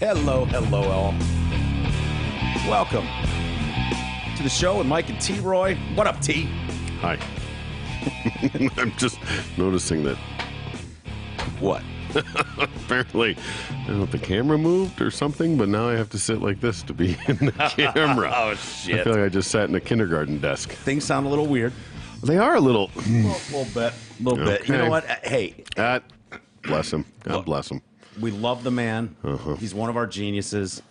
Hello, all. Welcome to the show with Mike and T-Roy. What up, T? Hi. I'm just noticing that. What? Apparently, I don't know if the camera moved or something, but now I have to sit like this to be in the camera. Oh, shit. I feel like I just sat in a kindergarten desk. Things sound a little weird. They are a little. A little bit. You know what? Hey. Bless him. God bless him. We love the man. He's one of our geniuses.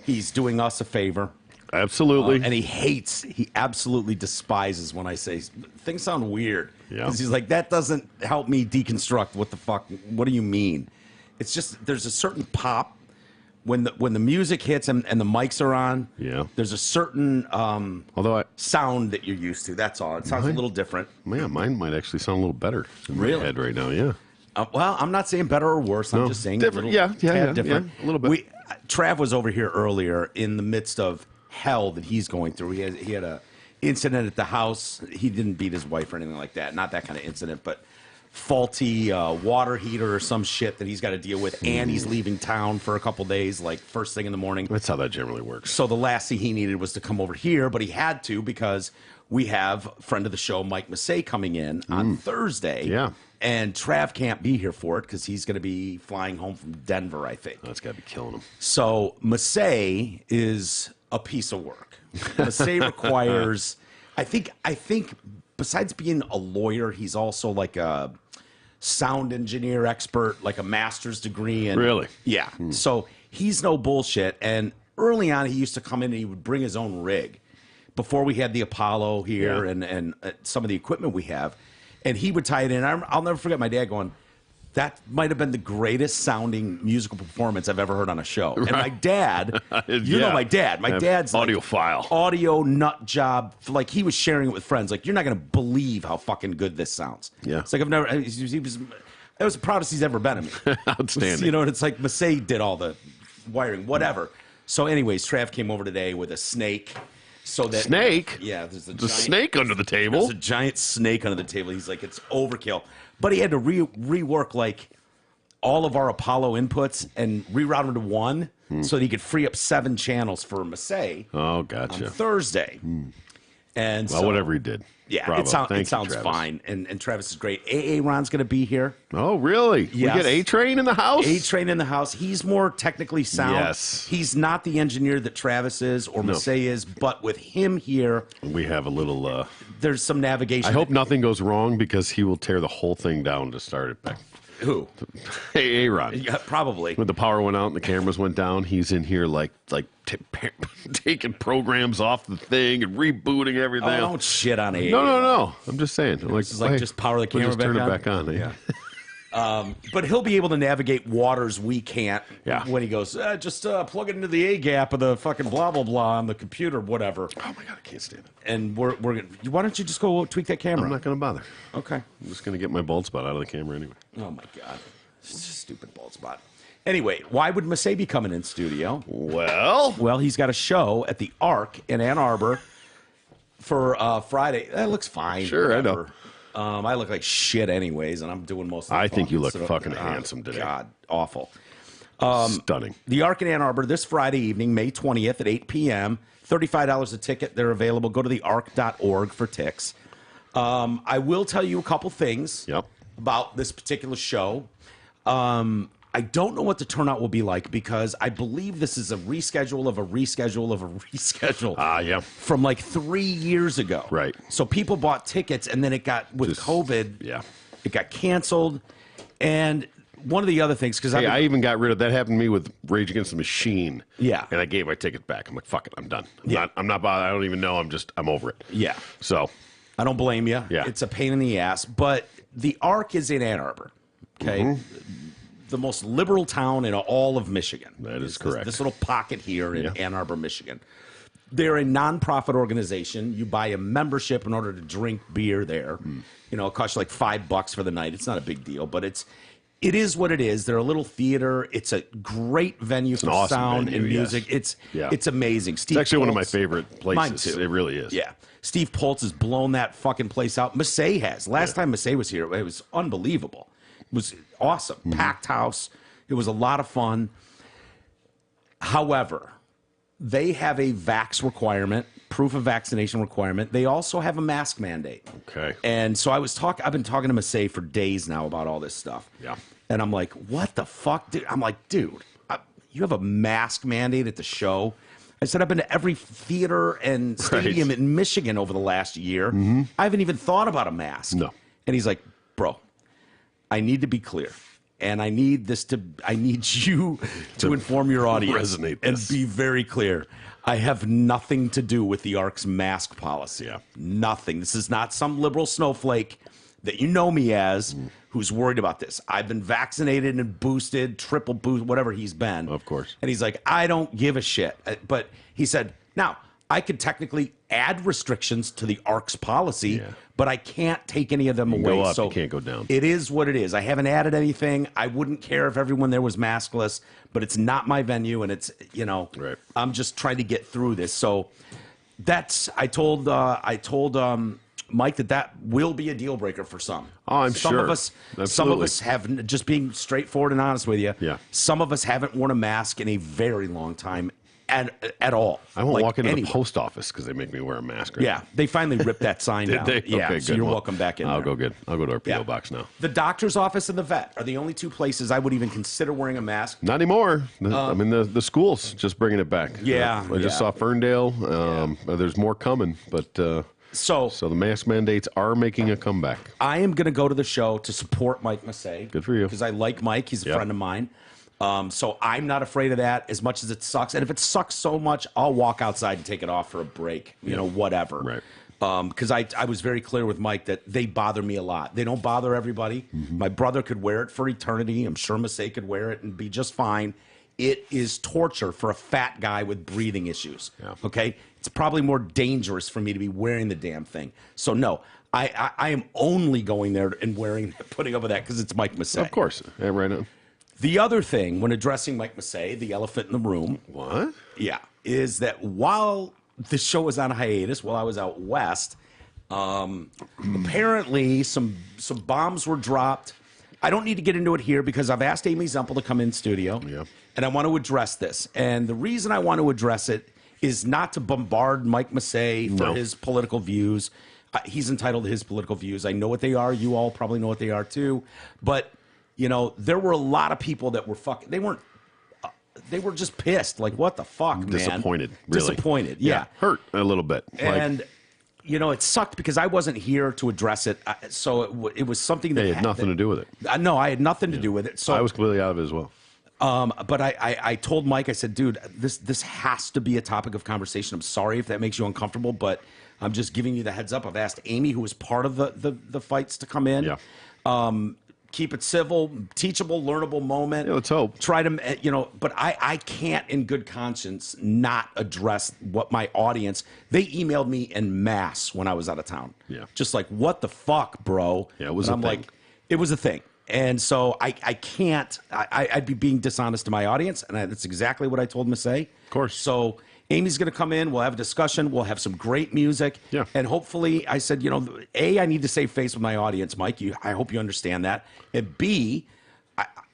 He's doing us a favor. Absolutely. And he absolutely despises when I say things sound weird. Yeah. Because he's like, that doesn't help me deconstruct what the fuck, what do you mean? It's just, there's a certain pop when the music hits and the mics are on. Yeah. There's a certain sound that you're used to. That's all. It sounds a little different. Man, mine might actually sound a little better in Really? my head right now, yeah. Well, I'm not saying better or worse. I'm just saying different. Different. A little bit. Trav was over here earlier in the midst of hell that he's going through. He had a incident at the house. He didn't beat his wife or anything like that. Not that kind of incident, but faulty water heater or some shit that he's got to deal with. And he's leaving town for a couple days, like first thing in the morning. That's how that generally works. So the last thing he needed was to come over here, but he had to because we have a friend of the show, Mike Massey, coming in on Thursday. Yeah. And Trav can't be here for it because he's going to be flying home from Denver, I think. That's got to be killing him. So Massey is a piece of work. Massey requires, I think besides being a lawyer, he's also like a sound engineer expert, like a master's degree. Really? Yeah. So he's no bullshit. And early on, he used to come in and he would bring his own rig before we had the Apollo here and some of the equipment we have. And he would tie it in. I'll never forget my dad going, that might have been the greatest sounding musical performance I've ever heard on a show. Right. And my dad, you know my dad. My dad's audiophile. Like, audio nut job. Like, he was sharing it with friends. Like, you're not going to believe how fucking good this sounds. Yeah. It's like I've never, it was the proudest he's ever been of me. Outstanding. You know, and it's like Massey did all the wiring, whatever. So anyways, Trav came over today with a snake. So that snake? Yeah, there's a snake under the table. There's a giant snake under the table. He's like, it's overkill. But he had to rework like all of our Apollo inputs and reroute them to one so that he could free up 7 channels for Massey. Oh, gotcha. On Thursday. And well, whatever he did. Yeah, bravo. it sounds fine. And Travis is great. Ron's going to be here. Oh, really? Yes. We get A-Train in the house? A-Train in the house. He's more technically sound. Yes. He's not the engineer that Travis is or Massey is, but with him here, we have a little... there's some navigation. I hope nothing goes wrong because he will tear the whole thing down to start it back. Who? Ron. Yeah, probably. When the power went out and the cameras went down, he's in here like taking programs off the thing and rebooting everything. Oh, don't shit on A. No. I'm just saying. This is like just power the camera just back turn on. it back on. Yeah. But he'll be able to navigate waters we can't. Yeah. When he goes, just plug it into the A gap of the fucking blah blah blah on the computer, whatever. Oh my god, I can't stand it. And we're gonna. Why don't you just go tweak that camera? I'm not gonna bother. Okay. I'm just gonna get my bald spot out of the camera anyway. Oh my god, it's just a stupid bald spot. Anyway, why would Massey be coming in studio? Well, he's got a show at the Arc in Ann Arbor for Friday. That looks fine. Sure, whatever. I know. I look like shit anyways, and I'm doing most of the I think you look so, fucking handsome today. God, awful. Stunning. The Arc in Ann Arbor this Friday evening, May 20th at 8 p.m. $35 a ticket. They're available. Go to thearc.org for ticks. I will tell you a couple things about this particular show. I don't know what the turnout will be like because I believe this is a reschedule of a reschedule of a reschedule. Yeah. From like 3 years ago. Right. So people bought tickets and then it got, with COVID, it got canceled. And one of the other things, because I even got rid of that. Happened to me with Rage Against the Machine. Yeah. And I gave my ticket back. I'm like, fuck it, I'm done. I'm not bothered. I don't even know. I'm over it. Yeah. So I don't blame you. Yeah. It's a pain in the ass. But the Arc is in Ann Arbor. Okay. The most liberal town in all of Michigan. That is correct. This little pocket here in Ann Arbor, Michigan. They're a nonprofit organization. You buy a membership in order to drink beer there. You know, it costs you like $5 for the night. It's not a big deal, but it is what it is. They're a little theater. It's a great venue for awesome sound venue, and music. yes. It's amazing. It's actually one of my favorite places. Mine too. It really is. Yeah. Steve Poltz has blown that fucking place out. Massey has. Last time Massey was here, it was unbelievable. It was awesome. Packed house. It was a lot of fun. However, they have a vax requirement, proof of vaccination requirement. They also have a mask mandate. Okay. And so I've been talking to Massey for days now about all this stuff. Yeah. And I'm like, what the fuck, dude? I'm like, dude, you have a mask mandate at the show. I said, I've been to every theater and stadium in Michigan over the last year. I haven't even thought about a mask. No. And he's like, bro, I need to be clear. And I need you to inform your audience Resonate and this. be very clear. I have nothing to do with the ARC's mask policy. Yeah. Nothing. This is not some liberal snowflake that you know me as who's worried about this. I've been vaccinated and boosted, triple boost, whatever he's been. Of course. And he's like, I don't give a shit. But he said, now, I could technically add restrictions to the ARC's policy, but I can't take any of them away. Go up, so you can't go down. It is what it is. I haven't added anything. I wouldn't care if everyone there was maskless, but it's not my venue, and it's, Right. I'm just trying to get through this. So I told Mike that will be a deal breaker for some. Oh, I'm some sure. Of us, some Absolutely. of us have, just being straightforward and honest with you. Yeah. Some of us haven't worn a mask in a very long time at all. I won't Like, walk into anywhere. the post office because they make me wear a mask. Right Yeah, they finally ripped that sign Did down. they? Yeah, Okay, so good. you're Well, welcome back in I'll there. go to our PO Yeah. box now. The doctor's office and the vet are the only two places I would even consider wearing a mask. Not anymore. The schools just bringing it back. Yeah, I just saw Ferndale. There's more coming, but So the mask mandates are making a comeback. I am going to go to the show to support Mike Massey. Good for you. Because I like Mike. He's a Yep. friend of mine. So I'm not afraid of that as much as it sucks. And if it sucks so much, I'll walk outside and take it off for a break, whatever. Right. Because I was very clear with Mike that they bother me a lot. They don't bother everybody. My brother could wear it for eternity. I'm sure Massey could wear it and be just fine. It is torture for a fat guy with breathing issues. Yeah. Okay? It's probably more dangerous for me to be wearing the damn thing. So, no, I am only going there and putting up with that because it's Mike Massey. Of course. Yeah, right on. The other thing, when addressing Mike Massey, the elephant in the room, What? is that while the show was on hiatus, while I was out west, apparently some bombs were dropped. I don't need to get into it here because I've asked Amy Zempel to come in studio, and I want to address this. And the reason I want to address it is not to bombard Mike Massey for his political views. He's entitled to his political views. I know what they are. You all probably know what they are too. But there were a lot of people that were fucking. They were just pissed. Like, what the fuck, man? Disappointed. Really. Disappointed. Yeah. Hurt a little bit. And it sucked because I wasn't here to address it. So it was something that had nothing to do with it. No, I had nothing to do with it. So I was completely out of it as well. but I told Mike, I said, dude, this has to be a topic of conversation. I'm sorry if that makes you uncomfortable, but I'm just giving you the heads up. I've asked Amy, who was part of the fights, to come in. Yeah. Keep it civil, teachable, learnable moment. Yeah, let's hope. Try to, but I can't in good conscience not address what my audience, they emailed me en masse when I was out of town. Yeah. Just like, what the fuck, bro? Yeah, it was And a I'm thing. like, it was a thing. And so I can't, I'd be being dishonest to my audience, and that's exactly what I told Massey. Of course. So Amy's going to come in. We'll have a discussion. We'll have some great music. Yeah. And hopefully, I said, I need to save face with my audience, Mike. I hope you understand that. And B,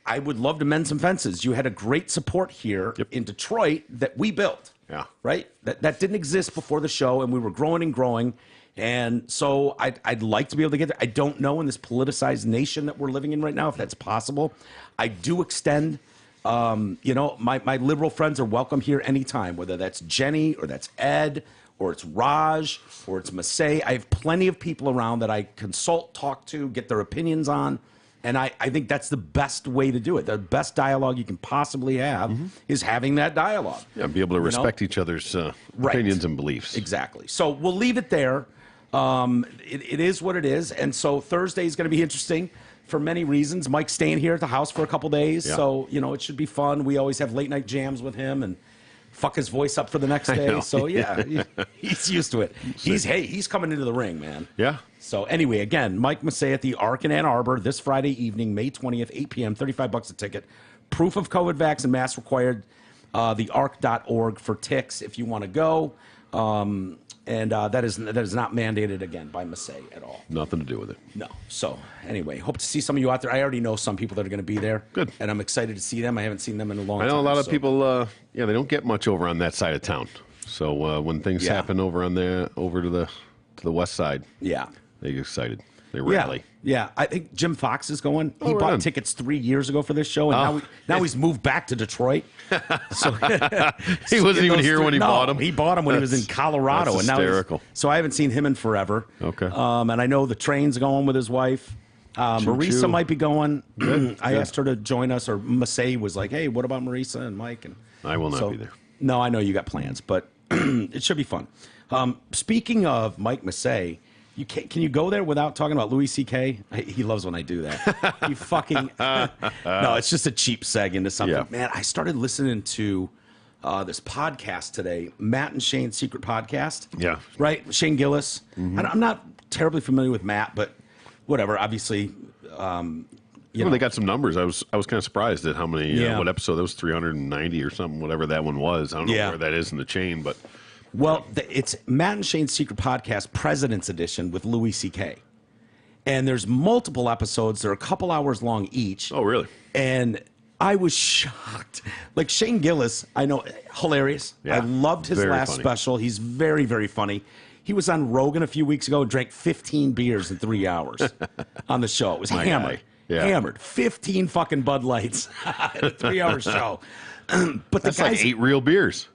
I would love to mend some fences. You had a great support here in Detroit that we built. Yeah. Right? That didn't exist before the show, and we were growing and growing. And so I'd like to be able to get there. I don't know in this politicized nation that we're living in right now if that's possible. I do extend, my liberal friends are welcome here anytime, whether that's Jenny or that's Ed or it's Raj or it's Massey. I have plenty of people around that I consult, talk to, get their opinions on. And I think that's the best way to do it. The best dialogue you can possibly have is having that dialogue. Yeah, be able to respect each other's opinions and beliefs. Exactly. So we'll leave it there. It is what it is. And so Thursday is going to be interesting for many reasons. Mike's staying here at the house for a couple days. Yeah. So, it should be fun. We always have late night jams with him and fuck his voice up for the next day. know. So, he's used to it. He's coming into the ring, man. Yeah. So anyway, again, Mike Massey at the Arc in Ann Arbor this Friday evening, May 20th, 8 p.m., $35 a ticket. Proof of COVID vax and mask required. TheArc.org for ticks if you want to go. And that is not mandated, again, by Massey at all. Nothing to do with it. No. So, anyway, hope to see some of you out there. I already know some people that are going to be there. Good. And I'm excited to see them. I haven't seen them in a long time. I know a lot of people, they don't get much over on that side of town. So when things happen over to the west side, yeah, they get excited. They rally. Yeah, I think Jim Fox is going. He right bought on. tickets 3 years ago for this show, and now he's moved back to Detroit. So He wasn't even here when he bought them. He bought them when he was in Colorado, that's and hysterical. so I haven't seen him in forever. Okay. And I know the train's going with his wife. Marisa might be going. I asked her to join us, or Massey was like, "Hey, what about Marisa and Mike?" And I will not be there. No, I know you got plans, but it should be fun. Speaking of Mike Massey. Can you go there without talking about Louis C.K.? He loves when I do that. He fucking... No, it's just a cheap seg into something. Yeah. Man, I started listening to this podcast today, Matt and Shane's Secret Podcast. Yeah. Right? Shane Gillis. I'm not terribly familiar with Matt, but whatever. Obviously, they got some numbers. I was kind of surprised at how many, what episode, that was 390 or something, whatever that one was. I don't know where that is in the chain, but... Well, it's Matt and Shane's Secret Podcast, President's Edition with Louis C.K. And there's multiple episodes. They're a couple hours long each. Oh, really? And I was shocked. Like Shane Gillis, I know, hilarious. Yeah, I loved his last funny. special. He's very, very funny. He was on Rogan a few weeks ago and drank 15 beers in 3 hours on the show. It was hammered. Yeah. Hammered. 15 fucking Bud Lights in a 3-hour show. But That's the guy's like 8 real beers.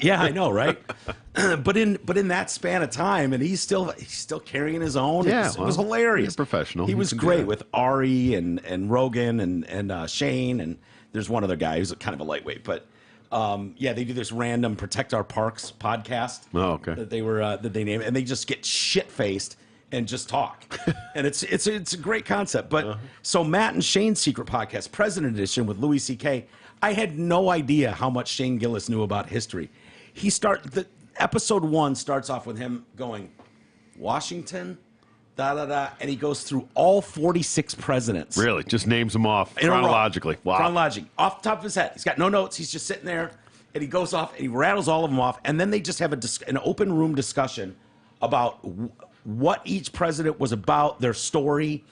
yeah, I know, right? but in that span of time, and he's still carrying his own. Yeah, it was hilarious. he's a professional. He He was can do great that. with Ari and Rogan and Shane, and there's one other guy who's kind of a lightweight. But they do this random Protect Our Parks podcast. Oh, okay. That they name, and they just get shit faced and just talk, and it's a great concept. But so Matt and Shane's Secret Podcast, President Edition with Louis C.K. I had no idea how much Shane Gillis knew about history. Episode 1 starts off with him going, Washington, and he goes through all 46 presidents. Really? Just names them off In a row. chronologically. Wow. Chronologically, off the top of his head. He's got no notes. He's just sitting there, and he goes off, and he rattles all of them off, and then they just have an open room discussion about what each president was about, their story.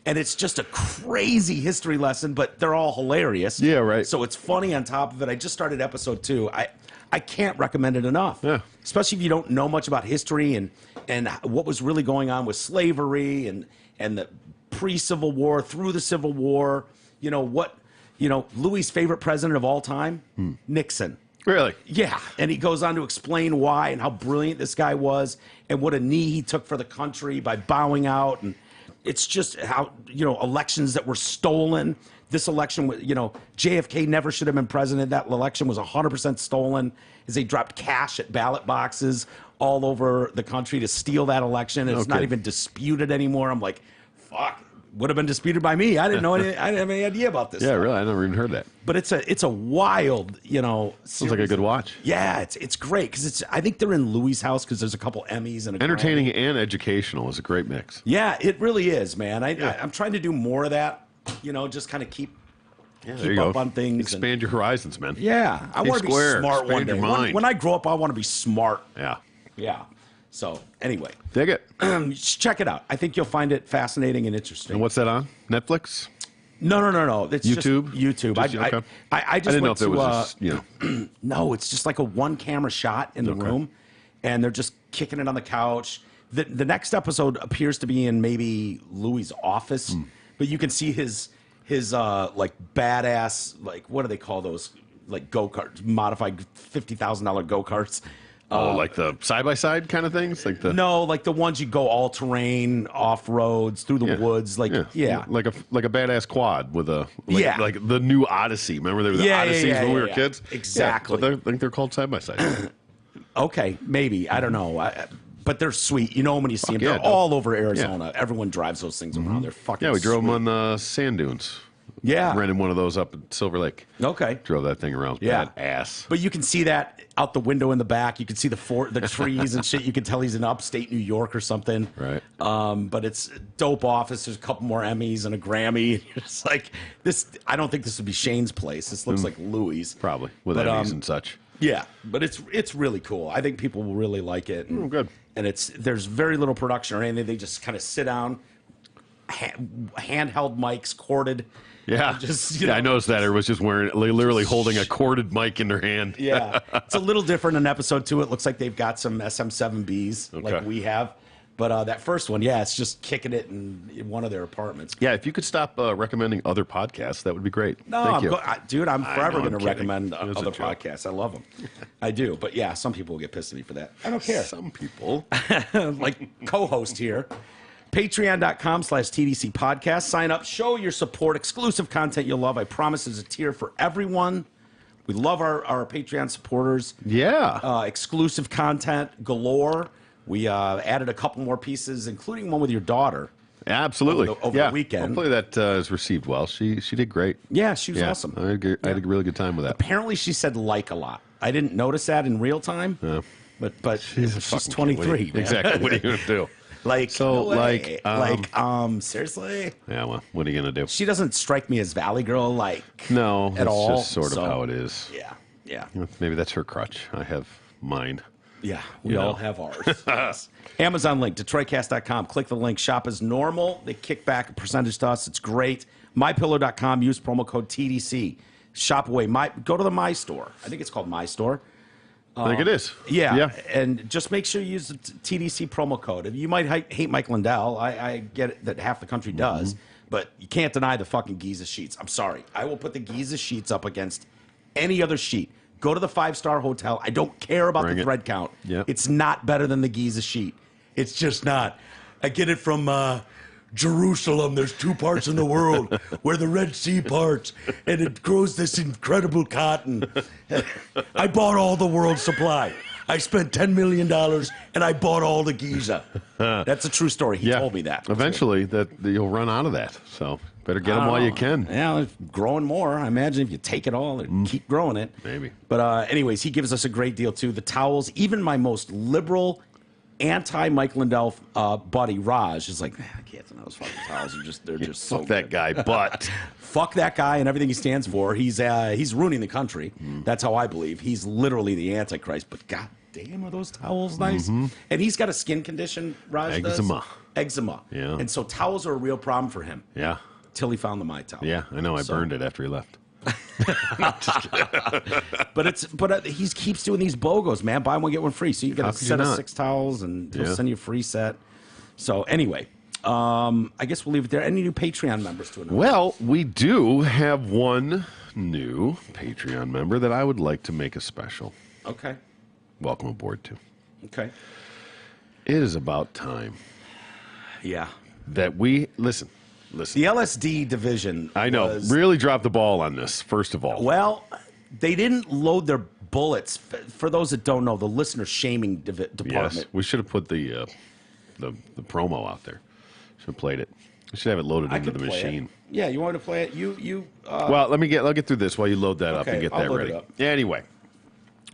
And it's just a crazy history lesson, but they're all hilarious. Yeah, right. So it's funny on top of it. I just started episode 2. I can't recommend it enough. Yeah. Especially if you don't know much about history and what was really going on with slavery and the pre-Civil War, through the Civil War. Louis' favorite president of all time? Nixon. Really? Yeah, and he goes on to explain why and how brilliant this guy was and what a knee he took for the country by bowing out. And it's just how, elections that were stolen. This election, JFK never should have been president. That election was 100% stolen as they dropped cash at ballot boxes all over the country to steal that election. It's not even disputed anymore. I'm like, fuck. Would have been disputed by me. I didn't know. I didn't have any idea about this. Yeah, stuff. really. I never even heard that. But it's a wild, Sounds like a good watch. Yeah, it's great because I think they're in Louis' house because there's a couple Emmys and a Entertaining Grammy. and educational is a great mix. Yeah, it really is, man. I'm trying to do more of that. Just kind of keep there you up go. on things. Expand your horizons, man. Yeah, I Think want to be square. smart one Expand day. your mind. When I grow up, I want to be smart. Yeah. Yeah. So anyway, Dig it. just check it out. I think you'll find it fascinating and interesting. And what's that on? Netflix? No. It's YouTube? Just YouTube. Just- okay. I just didn't know went if it to, was just, No, it's just like a one-camera shot in the room, and they're just kicking it on the couch. The next episode appears to be in maybe Louis' office, but you can see his like badass, like, what do they call those, like go-karts, modified $50,000 go-karts. like the side-by-side kind of things? Like the No, like the ones you go all-terrain, off-roads, through the woods. Like, yeah. Like a badass quad with a... Yeah. Like the new Odyssey. Remember there were the Odysseys when we were kids? Exactly. Yeah, but I think they're called side-by-side. Okay, maybe. I don't know. But they're sweet. You know them when you see them. yeah, They're dude. all over Arizona. Everyone drives those things around. They're fucking Yeah, we drove sweet. them on sand dunes. Yeah. Rented one of those up at Silver Lake. Okay. Drove that thing around. Yeah. Badass. But you can see that out the window in the back. You can see the trees and shit. You can tell he's in upstate New York or something. Right. But it's a dope office. There's a couple more Emmys and a Grammy. It's like this. I don't think this would be Shane's place. This looks like Louis'. Probably. With But, Emmys and such. Yeah, but it's really cool. I think people will really like it. And, good. And there's very little production or anything. They just kind of sit down, handheld mics, corded. Yeah, I noticed that. Everyone was just literally holding a corded mic in their hand. Yeah, it's a little different in episode 2. It looks like they've got some SM7Bs like we have. But that first one, it's just kicking it in one of their apartments. Yeah, if you could stop recommending other podcasts, that would be great. No, Thank you. Dude, I'm forever going to recommend other podcasts. I love them. I do. But yeah, some people will get pissed at me for that. I don't care. Some people. Like co-host here. Patreon.com/TDC Podcast. Sign up, show your support, exclusive content you'll love. I promise there's a tier for everyone. We love our Patreon supporters. Yeah. Exclusive content galore. We added a couple more pieces, including one with your daughter. Absolutely. Over the weekend. Hopefully that is received well. She did great. Yeah, she was awesome. I had a really good time with that. Apparently she said like a lot. I didn't notice that in real time. Yeah. But she's 23. Exactly. What are you going to do? Seriously? Yeah, well, what are you going to do? She doesn't strike me as Valley Girl No, at all. Just sort of how it is. Yeah. Maybe that's her crutch. I have mine. Yeah, we all have ours. Yes. Amazon link, DetroitCast.com. Click the link. Shop as normal. They kick back a percentage to us. It's great. MyPillow.com. Use promo code TDC. Shop away. Go to the My Store. I think it's called My Store. I think it is. Yeah, and just make sure you use the TDC promo code. You might hate Mike Lindell. I get it that half the country does, but you can't deny the fucking Giza sheets. I'm sorry. I will put the Giza sheets up against any other sheet. Go to the 5-star hotel. I don't care about the thread count. Yep. It's not better than the Giza sheet. It's just not. I get it from Jerusalem. There's 2 parts in the world where the Red Sea parts, and it grows this incredible cotton. I bought all the world's supply. I spent $10 million, and I bought all the Giza. That's a true story. He told me that. Eventually, you'll run out of that. So better get them while you can. Yeah, it's growing more. I imagine if you take it all and keep growing it. Maybe. But anyways, he gives us a great deal, too. The towels, even my most liberal, anti-Mike Lindell buddy, Raj, is like, I can't deny those fucking towels. They're just so Fuck that guy, but... Fuck that guy and everything he stands for. He's ruining the country. That's how I believe. He's literally the Antichrist. But god damn, are those towels nice? And he's got a skin condition, Raj does. Eczema. Yeah. And so towels are a real problem for him. Yeah. Till he found the My Towel. Yeah, I know. I burned it after he left. But he keeps doing these BOGOs, man. Buy one, get one free. So you get a set of 6 towels, and he'll send you a free set. So anyway, I guess we'll leave it there. Any new Patreon members to announce? Well, we do have one new Patreon member that I would like to make a special. Okay. Welcome aboard to. Okay. It is about time. Yeah. That we listen. The LSD division. I know. Really dropped the ball on this, first of all. Well, they didn't load their bullets. For those that don't know, the listener shaming department. Yes, we should have put the promo out there. Should have played it. We should have it loaded into the machine. Yeah, you want to play it? Well, I'll get through this while you load that up and get that ready. Anyway,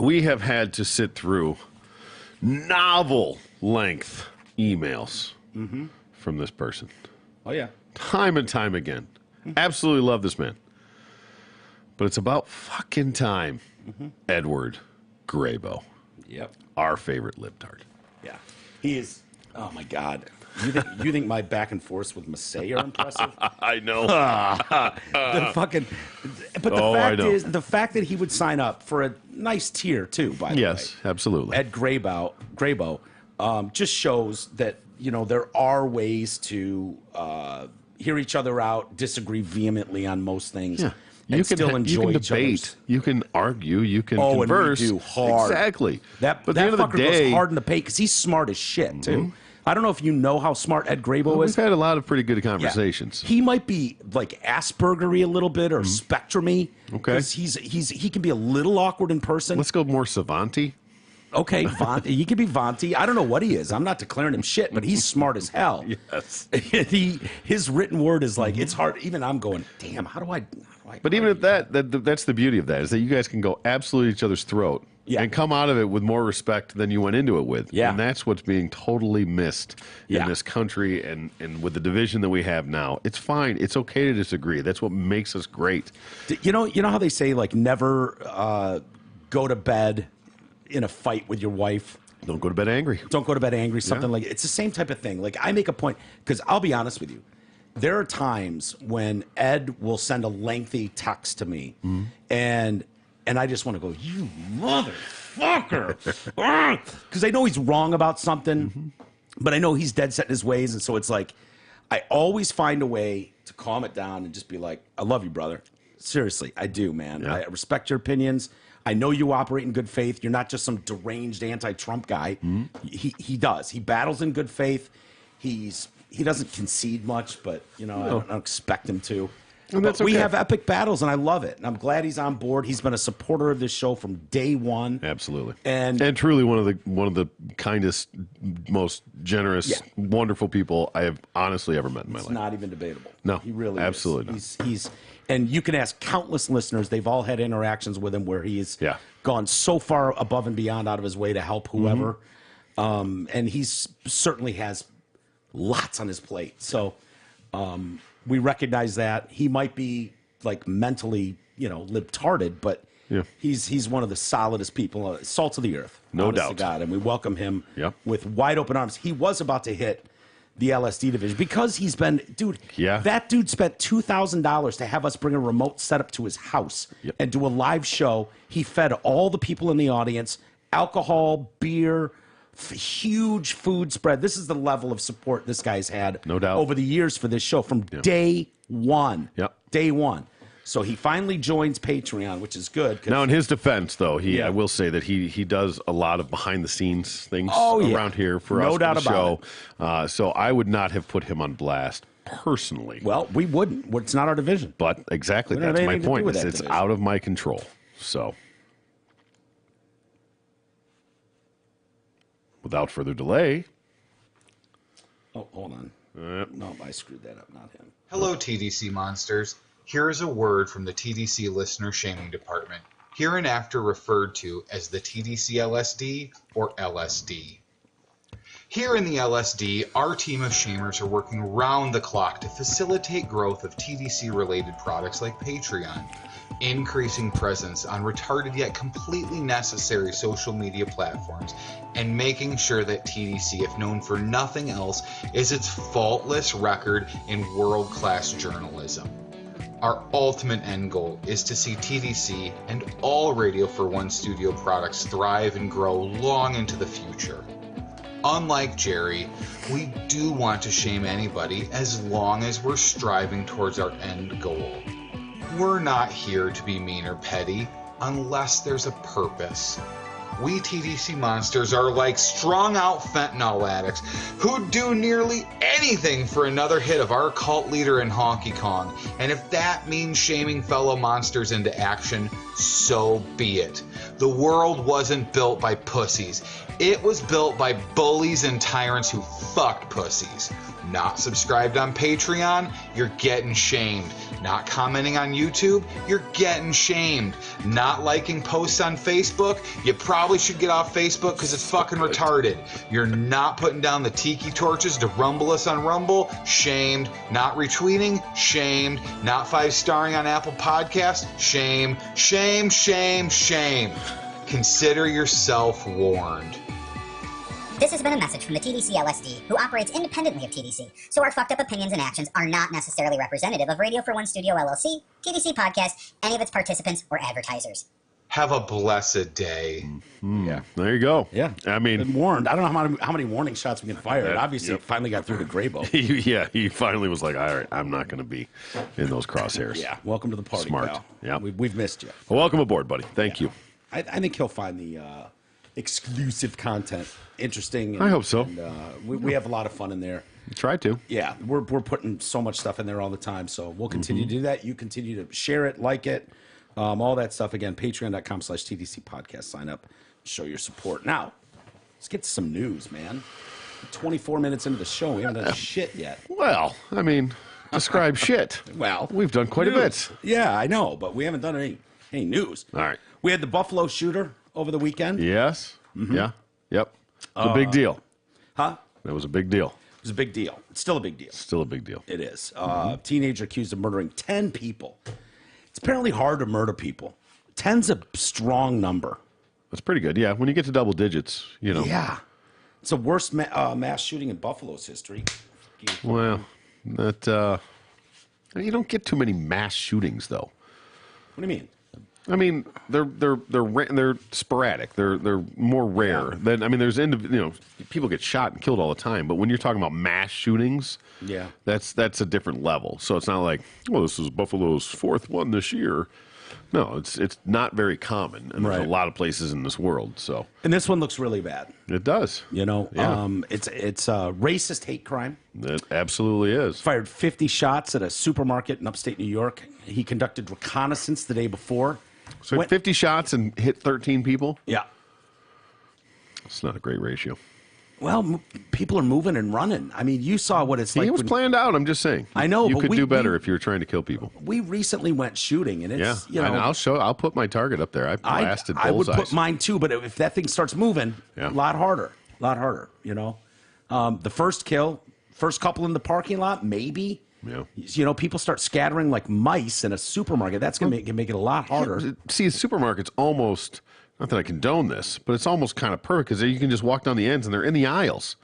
we have had to sit through novel length emails from this person. Oh yeah. Time and time again. Absolutely love this man. But it's about fucking time. Edward Graybo. Yep. Our favorite libtard. Yeah. He is. Oh my God. You think my back and forth with Massey are impressive? I know. The fact that he would sign up for a nice tier too, by the way. Yes, absolutely. Ed Graybo just shows that, there are ways to hear each other out, disagree vehemently on most things. Yeah. And still enjoy each debate. You can argue. You can converse. And we do hard. Exactly. But at the end of the day, goes hard in the paint because he's smart as shit too. I don't know if you know how smart Ed Graybo is. We've had a lot of pretty good conversations. Yeah. He might be like Asperger-y a little bit or spectrum-y. Okay. Because he can be a little awkward in person. Let's go more savant-y. Okay, he could be Vonti. I don't know what he is. I'm not declaring him shit, but he's smart as hell. Yes. His written word is like, it's hard. Even I'm going, damn, how do I But even if that's the beauty of that, is that you guys can go absolutely each other's throat and come out of it with more respect than you went into it with. Yeah. And that's what's being totally missed in this country and with the division that we have now. It's fine. It's okay to disagree. That's what makes us great. You know how they say, like, never go to bed in a fight with your wife. Don't go to bed angry. Don't go to bed angry. Something like it's the same type of thing. Like I make a point because I'll be honest with you. There are times when Ed will send a lengthy text to me, and I just want to go, you motherfucker, because I know he's wrong about something, but I know he's dead set in his ways, and so it's like I always find a way to calm it down and just be like, I love you, brother. Seriously, I do, man. I respect your opinions. I know you operate in good faith. You're not just some deranged anti-Trump guy. He does. He battles in good faith. He doesn't concede much, but I don't expect him to. But we have epic battles, and I love it. And I'm glad he's on board. He's been a supporter of this show from day one. Absolutely, and truly one of the kindest, most generous, wonderful people I have honestly ever met in my life. It's not even debatable. No, he really absolutely is. He's and you can ask countless listeners. They've all had interactions with him where he's gone so far above and beyond out of his way to help whoever, and he's certainly has lots on his plate. So. We recognize that he might be like mentally, libtarded, but he's one of the solidest people, salt of the earth, no doubt. To God, and we welcome him with wide open arms. He was about to hit the LSD division because he's been, dude. Yeah, that dude spent $2,000 to have us bring a remote setup to his house and do a live show. He fed all the people in the audience alcohol, beer. Huge food spread. This is the level of support this guy's had, no doubt, over the years for this show from day one. Day one. So he finally joins Patreon, which is good. Now, in his defense, though, I will say that he does a lot of behind the scenes things around here for us. No doubt about it. So I would not have put him on blast personally. Well, we wouldn't. It's not our division. But exactly, that's my point. It's out of my control. So. Without further delay. Oh, hold on. No, I screwed that up, not him. Hello, TDC Monsters. Here is a word from the TDC Listener Shaming Department, hereinafter referred to as the TDC LSD or LSD. Here in the LSD, our team of shamers are working round the clock to facilitate growth of TDC-related products like Patreon, increasing presence on retarded yet completely necessary social media platforms, and making sure that TDC, if known for nothing else, is its faultless record in world-class journalism. Our ultimate end goal is to see TDC and all Radio for One studio products thrive and grow long into the future. Unlike Jerry, we do want to shame anybody as long as we're striving towards our end goal. We're not here to be mean or petty unless there's a purpose. We TDC Monsters are like strung-out fentanyl addicts who do nearly anything for another hit of our cult leader in Honky Kong. And if that means shaming fellow monsters into action, so be it. The world wasn't built by pussies. It was built by bullies and tyrants who fucked pussies. Not subscribed on Patreon? You're getting shamed. Not commenting on YouTube? You're getting shamed. Not liking posts on Facebook? You probably should get off Facebook because it's fucking retarded. You're not putting down the tiki torches to rumble us on Rumble? Shamed. Not retweeting? Shamed. Not 5-starring on Apple Podcasts? Shame. Shame, shame, shame. Consider yourself warned. This has been a message from the TDC LSD, who operates independently of TDC, so our fucked up opinions and actions are not necessarily representative of Radio for One Studio LLC, TDC Podcast, any of its participants, or advertisers. Have a blessed day. Mm-hmm. Yeah, there you go. Yeah, I mean, been warned. I don't know how many warning shots we can fire. Obviously, it finally got through to Graybo. He finally was like, all right, I'm not going to be in those crosshairs. Yeah, welcome to the party, Smart. pal. Yeah, we've missed you. Well, welcome aboard, buddy. Thank you. I think he'll find the exclusive content interesting. And, I hope so. And, we have a lot of fun in there. Try to. Yeah, we're putting so much stuff in there all the time, so we'll continue to do that. You continue to share it, like it, all that stuff. Again, patreon.com/TDC Podcast. Sign up, show your support. Now, let's get to some news, man. 24 minutes into the show, we haven't done shit yet. Well, I mean, describe shit. Well, we've done quite a bit. Yeah, I know, but we haven't done any news. All right. We had the Buffalo shooter over the weekend. Yes. Yeah. Yep. It's a big deal. Huh? It was a big deal. It was a big deal. It's still a big deal. Still a big deal. It is. Teenager accused of murdering 10 people. It's apparently hard to murder people. 10's a strong number. That's pretty good. Yeah, when you get to double digits, you know. Yeah. It's the worst mass shooting in Buffalo's history. Well, that you don't get too many mass shootings, though. What do you mean? I mean, they're sporadic. They're more rare than. I mean, there's people get shot and killed all the time. But when you're talking about mass shootings, that's a different level. So it's not like, well, this is Buffalo's 4th one this year. No, it's not very common, and there's a lot of places in this world. So, and this one looks really bad. It does. You know, it's a racist hate crime. It absolutely is. Fired 50 shots at a supermarket in upstate New York. He conducted reconnaissance the day before. So 50 shots and hit 13 people? Yeah. It's not a great ratio. Well, people are moving and running. I mean, you saw what it's like. It was planned out, I'm just saying. I know, you but could do better if you were trying to kill people. We recently went shooting, and it's, you know. I'll put my target up there. I blasted bullseyes. I would put mine too, but if that thing starts moving, a lot harder, you know. The first couple in the parking lot, maybe. Yeah. You know, people start scattering like mice in a supermarket. That's going to make it a lot harder. See, a supermarket's almost, not that I condone this, but it's almost kind of perfect because you can just walk down the ends and they're in the aisles.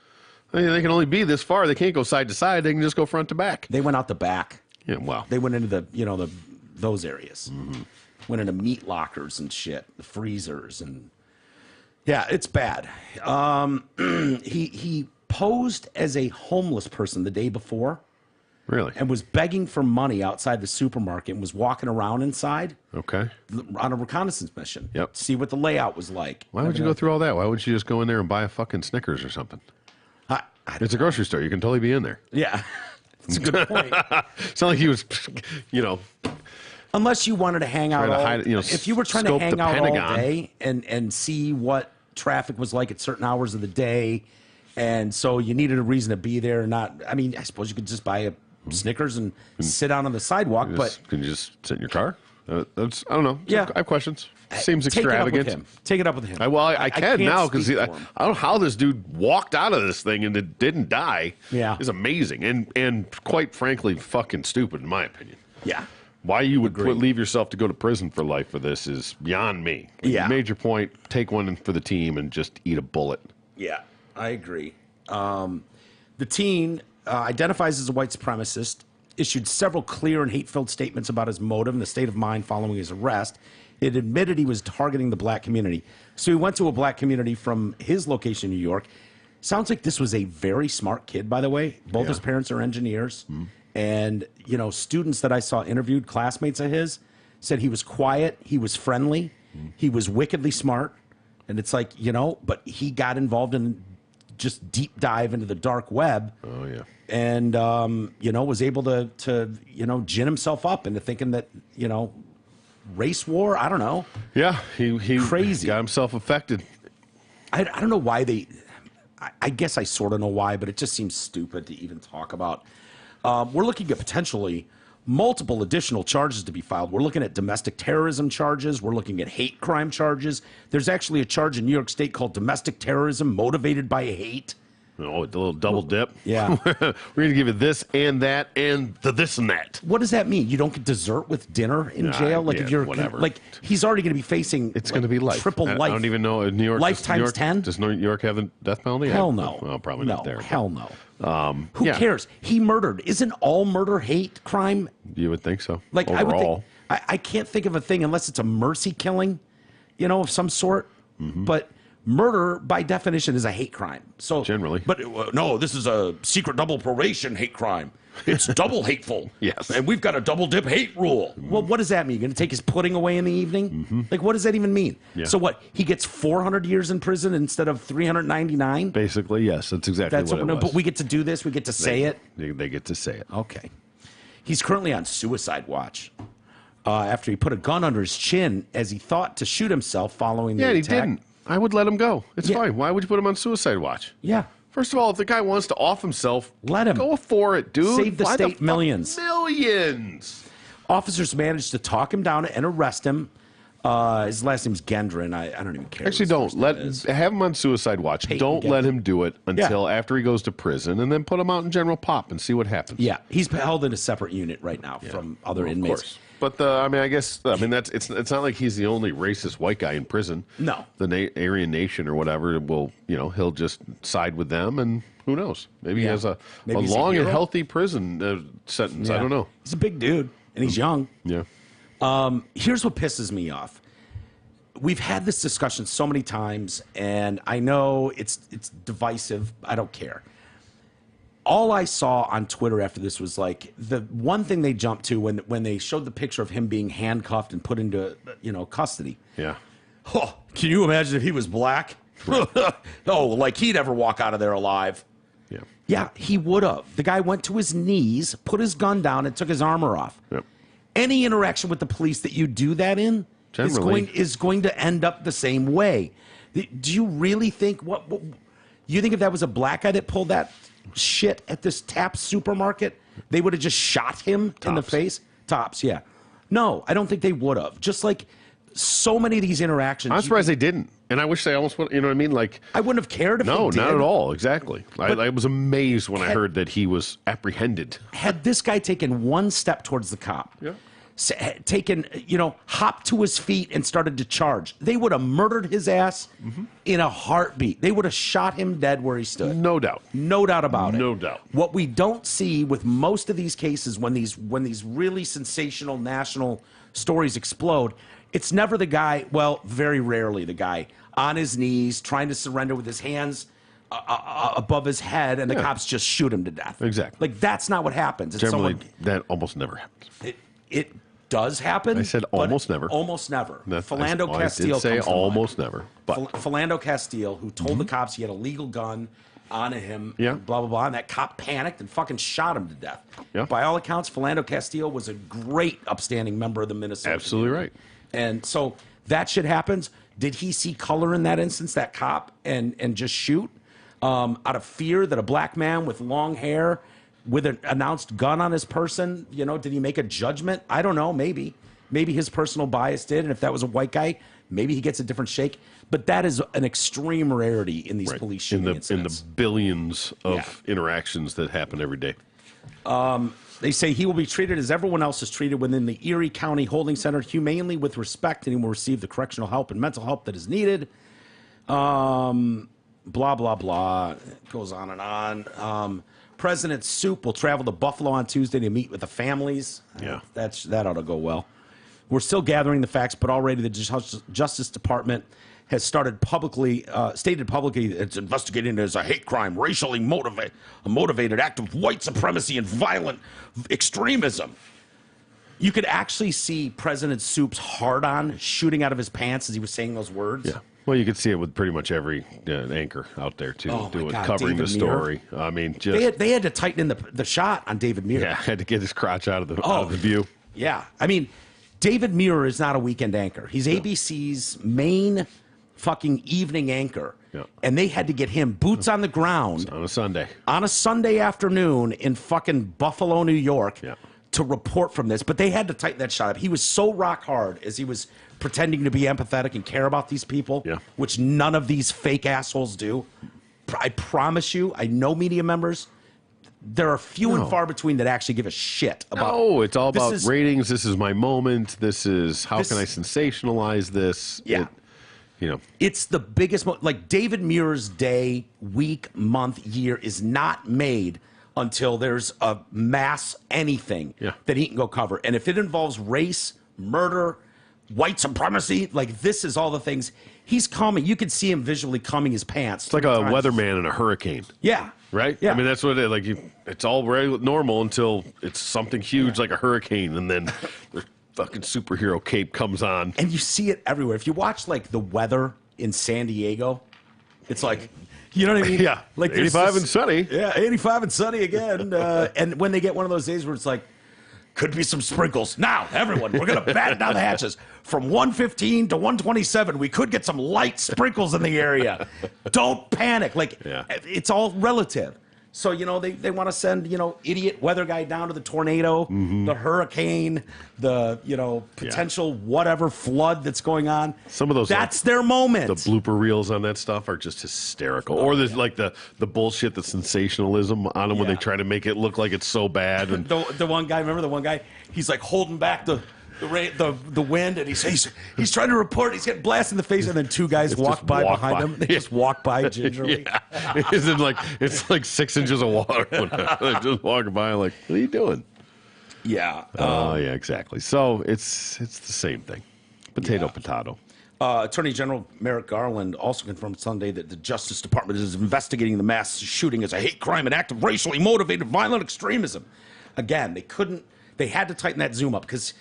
I mean, they can only be this far. They can't go side to side. They can just go front to back. They went out the back. Yeah, wow. They went into those areas. Mm-hmm. Went into meat lockers and shit, the freezers, and yeah, it's bad. He posed as a homeless person the day before. Really? And was begging for money outside the supermarket and was walking around inside. Okay. On a reconnaissance mission. Yep. See what the layout was like. Why would you go through all that? Why wouldn't you just go in there and buy a fucking Snickers or something? It's a grocery store. You can totally be in there. Yeah. That's a good point. It's not like he was, Unless you wanted to hang out if you were trying to hang out all day and see what traffic was like at certain hours of the day, and so you needed a reason to be there. I suppose you could just buy a Snickers and sit down on the sidewalk, can you just sit in your car? I don't know. Yeah. I have questions. Seems extravagant. Take it up with him. I can now because I don't know how this dude walked out of this thing and it didn't die. Yeah. It's amazing and quite frankly fucking stupid in my opinion. Yeah. Why you would leave yourself to go to prison for life for this is beyond me. Yeah. You made your point. Take one for the team and just eat a bullet. Yeah, I agree. The teen identifies as a white supremacist, issued several clear and hate-filled statements about his motive and the state of mind following his arrest. It admitted he was targeting the black community. So he went to a black community from his location in New York. Sounds like this was a very smart kid, by the way. Both his parents are engineers. Mm-hmm. And, students that I saw interviewed, classmates of his, said he was quiet, he was friendly, he was wickedly smart. And it's like, but he got involved in just deep dive into the dark web. Oh, yeah. And, was able to gin himself up into thinking that, race war, I don't know. Yeah, he crazy. Got himself affected. I don't know why I guess I sort of know why, but it just seems stupid to even talk about. We're looking at potentially multiple additional charges to be filed. We're looking at domestic terrorism charges. We're looking at hate crime charges. There's actually a charge in New York State called domestic terrorism motivated by hate. Oh, a little double dip. Yeah. We're going to give you this and that and this and that. What does that mean? You don't get dessert with dinner in jail? Like if you're whatever. Like he's already going to be facing it's going to be life. Triple life. I don't even know New York life times 10? Does New York have the death penalty? Hell no. Well, probably not there. Hell no. Who cares? He murdered. Isn't all murder hate crime? You would think so. Like overall. I would think I can't think of a thing unless it's a mercy killing, of some sort. Mm-hmm. But murder, by definition, is a hate crime. So generally, but no, this is a secret double probation hate crime. It's double hateful. Yes, and we've got a double dip hate rule. Mm-hmm. Well, what does that mean? You're going to take his pudding away in the evening? Mm-hmm. Like, what does that even mean? Yeah. So what? He gets 400 years in prison instead of 399? Basically, yes. That's exactly what it was. But we get to do this. We get to say it. They get to say it. Okay. He's currently on suicide watch. After he put a gun under his chin as he thought to shoot himself following the attack. Yeah, he didn't. I would let him go. It's fine. Why would you put him on suicide watch? Yeah. First of all, if the guy wants to off himself, let him. Go for it, dude. Save the state millions. Millions. Officers managed to talk him down and arrest him. His last name's Gendron. I don't even care. Actually, don't. Have him on suicide watch. Don't let him do it until after he goes to prison, and then put him out in general pop and see what happens. Yeah. He's held in a separate unit right now from other inmates. Of course. but I guess that's it's not like he's the only racist white guy in prison. No, the Aryan Nation or whatever will, he'll just side with them, and who knows? Maybe he has a long and healthy prison sentence. I don't know. He's a big dude and he's young. Yeah. Here's what pisses me off. We've had this discussion so many times, and I know it's divisive. I don't care. All I saw on Twitter after this was like the one thing they jumped to when they showed the picture of him being handcuffed and put into custody. Yeah. Oh, can you imagine if he was black? Oh, like he'd ever walk out of there alive. Yeah. Yeah, he would have. The guy went to his knees, put his gun down, and took his armor off. Yep. Any interaction with the police that you do that in is going to end up the same way. Do you really think you think if that was a black guy that pulled that shit at this Tap supermarket, they would have just shot him in the face? Tops, yeah. No, I don't think they would have. Just like so many of these interactions. I'm surprised they didn't. And I wish they almost would, you know what I mean? Like, I wouldn't have cared if they did. No, not at all. Exactly. I was amazed when I heard that he was apprehended. Had this guy taken one step towards the cop, hopped to his feet and started to charge, they would have murdered his ass in a heartbeat. They would have shot him dead where he stood. No doubt. No doubt about it. No doubt. What we don't see with most of these cases, when these really sensational national stories explode, it's never the guy, well, very rarely the guy on his knees trying to surrender with his hands above his head, and the cops just shoot him to death. Exactly. Like, that's not what happens. It's generally, that almost never happens. It does happen. I said almost never. Almost never. Philando Castile. I did say almost never. But Philando Castile, who told the cops he had a legal gun on him, blah, blah, blah, and that cop panicked and fucking shot him to death. Yeah. By all accounts, Philando Castile was a great, upstanding member of the Minnesota Absolutely community. Right. And so that shit happens. Did he see color in that instance, that cop, and just shoot out of fear that a black man with long hair with an announced gun on his person, did he make a judgment? I don't know. Maybe his personal bias did. And if that was a white guy, maybe he gets a different shake. But that is an extreme rarity in these police shooting incidents. In the billions of interactions that happen every day. They say he will be treated as everyone else is treated within the Erie County Holding Center, humanely with respect, and he will receive the correctional help and mental help that is needed. Blah, blah, blah. It goes on and on. President Soup will travel to Buffalo on Tuesday to meet with the families. Yeah. That ought to go well. We're still gathering the facts, but already the Justice Department has stated publicly it's investigating it as a hate crime, racially motivated act of white supremacy and violent extremism. You could actually see President Soup's hard-on shooting out of his pants as he was saying those words. Yeah. Well, you could see it with pretty much every anchor out there, too, covering David the story. Muir. I mean, just... They had to tighten in the shot on David Muir. Yeah, had to get his crotch out of the view. Yeah. I mean, David Muir is not a weekend anchor. He's ABC's main fucking evening anchor. Yeah. And they had to get him boots on the ground. On a Sunday. On a Sunday afternoon in fucking Buffalo, New York. Yeah. To report from this, but they had to tighten that shot up. He was so rock hard as he was pretending to be empathetic and care about these people, which none of these fake assholes do. I promise you, I know media members. There are few and far between that actually give a shit about. No, it's all about ratings. This is my moment. This is how can I sensationalize this? Yeah. It's the biggest, like David Muir's day, week, month, year is not made until there's a mass anything that he can go cover. And if it involves race, murder, white supremacy, like this is all the things he's coming. You could see him visually combing his pants. It's like a weatherman in a hurricane. Yeah. Right? Yeah. I mean, that's what it like. It's all very normal until it's something huge like a hurricane, and then the fucking superhero cape comes on. And you see it everywhere. If you watch like the weather in San Diego, it's like... You know what I mean? Yeah. Like 85 and sunny. Yeah, 85 and sunny again. And when they get one of those days where it's like, could be some sprinkles. Now, everyone, we're going to batten down the hatches. From 115 to 127, we could get some light sprinkles in the area. Don't panic. Like, it's all relative. So, they want to send, idiot weather guy down to the tornado, the hurricane, the, potential whatever flood that's going on. Some of those. That's their moment. The blooper reels on that stuff are just hysterical. Or there's like the bullshit, the sensationalism on them when they try to make it look like it's so bad. And the one guy, remember the one guy? He's like holding back the the wind, and he's trying to report. He's getting blasted in the face, and then two guys walk by behind him. They just walk by gingerly. It's like 6 inches of water. They're just walking by, like, what are you doing? Yeah. Yeah, exactly. So it's the same thing. Potato. Attorney General Merrick Garland also confirmed Sunday that the Justice Department is investigating the mass shooting as a hate crime, an act of racially motivated violent extremism. Again, they had to tighten that zoom up because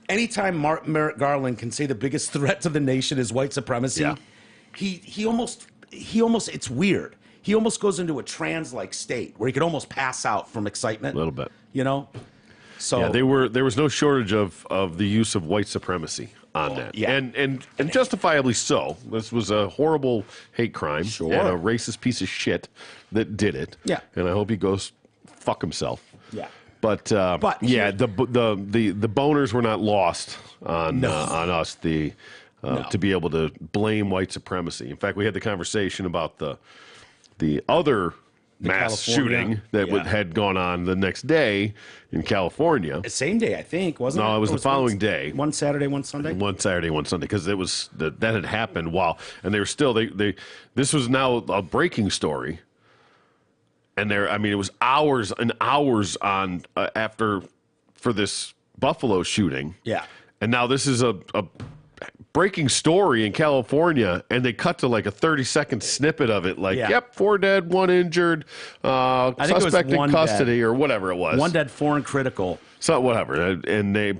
anytime Merrick Garland can say the biggest threat to the nation is white supremacy, he almost it's weird. He almost goes into a trance-like state where he could almost pass out from excitement. A little bit. So yeah, there was no shortage of the use of white supremacy on that. Yeah. And justifiably so. This was a horrible hate crime. Sure. And a racist piece of shit that did it. Yeah. And I hope he goes fuck himself. Yeah. But yeah, the boners were not lost on us to be able to blame white supremacy. In fact, we had the conversation about the other mass shooting that had gone on the next day in California. Same day, I think, wasn't it? No, it was the following day. One Saturday, one Sunday. One Saturday, one Sunday, because it was that had happened and they were still this was now a breaking story. And it was hours and hours on after for this Buffalo shooting. Yeah. And now this is a breaking story in California, and they cut to like a 30-second snippet of it, like, yep, 4 dead, 1 injured, suspect in custody, or whatever it was. 1 dead, 4 in critical. So whatever,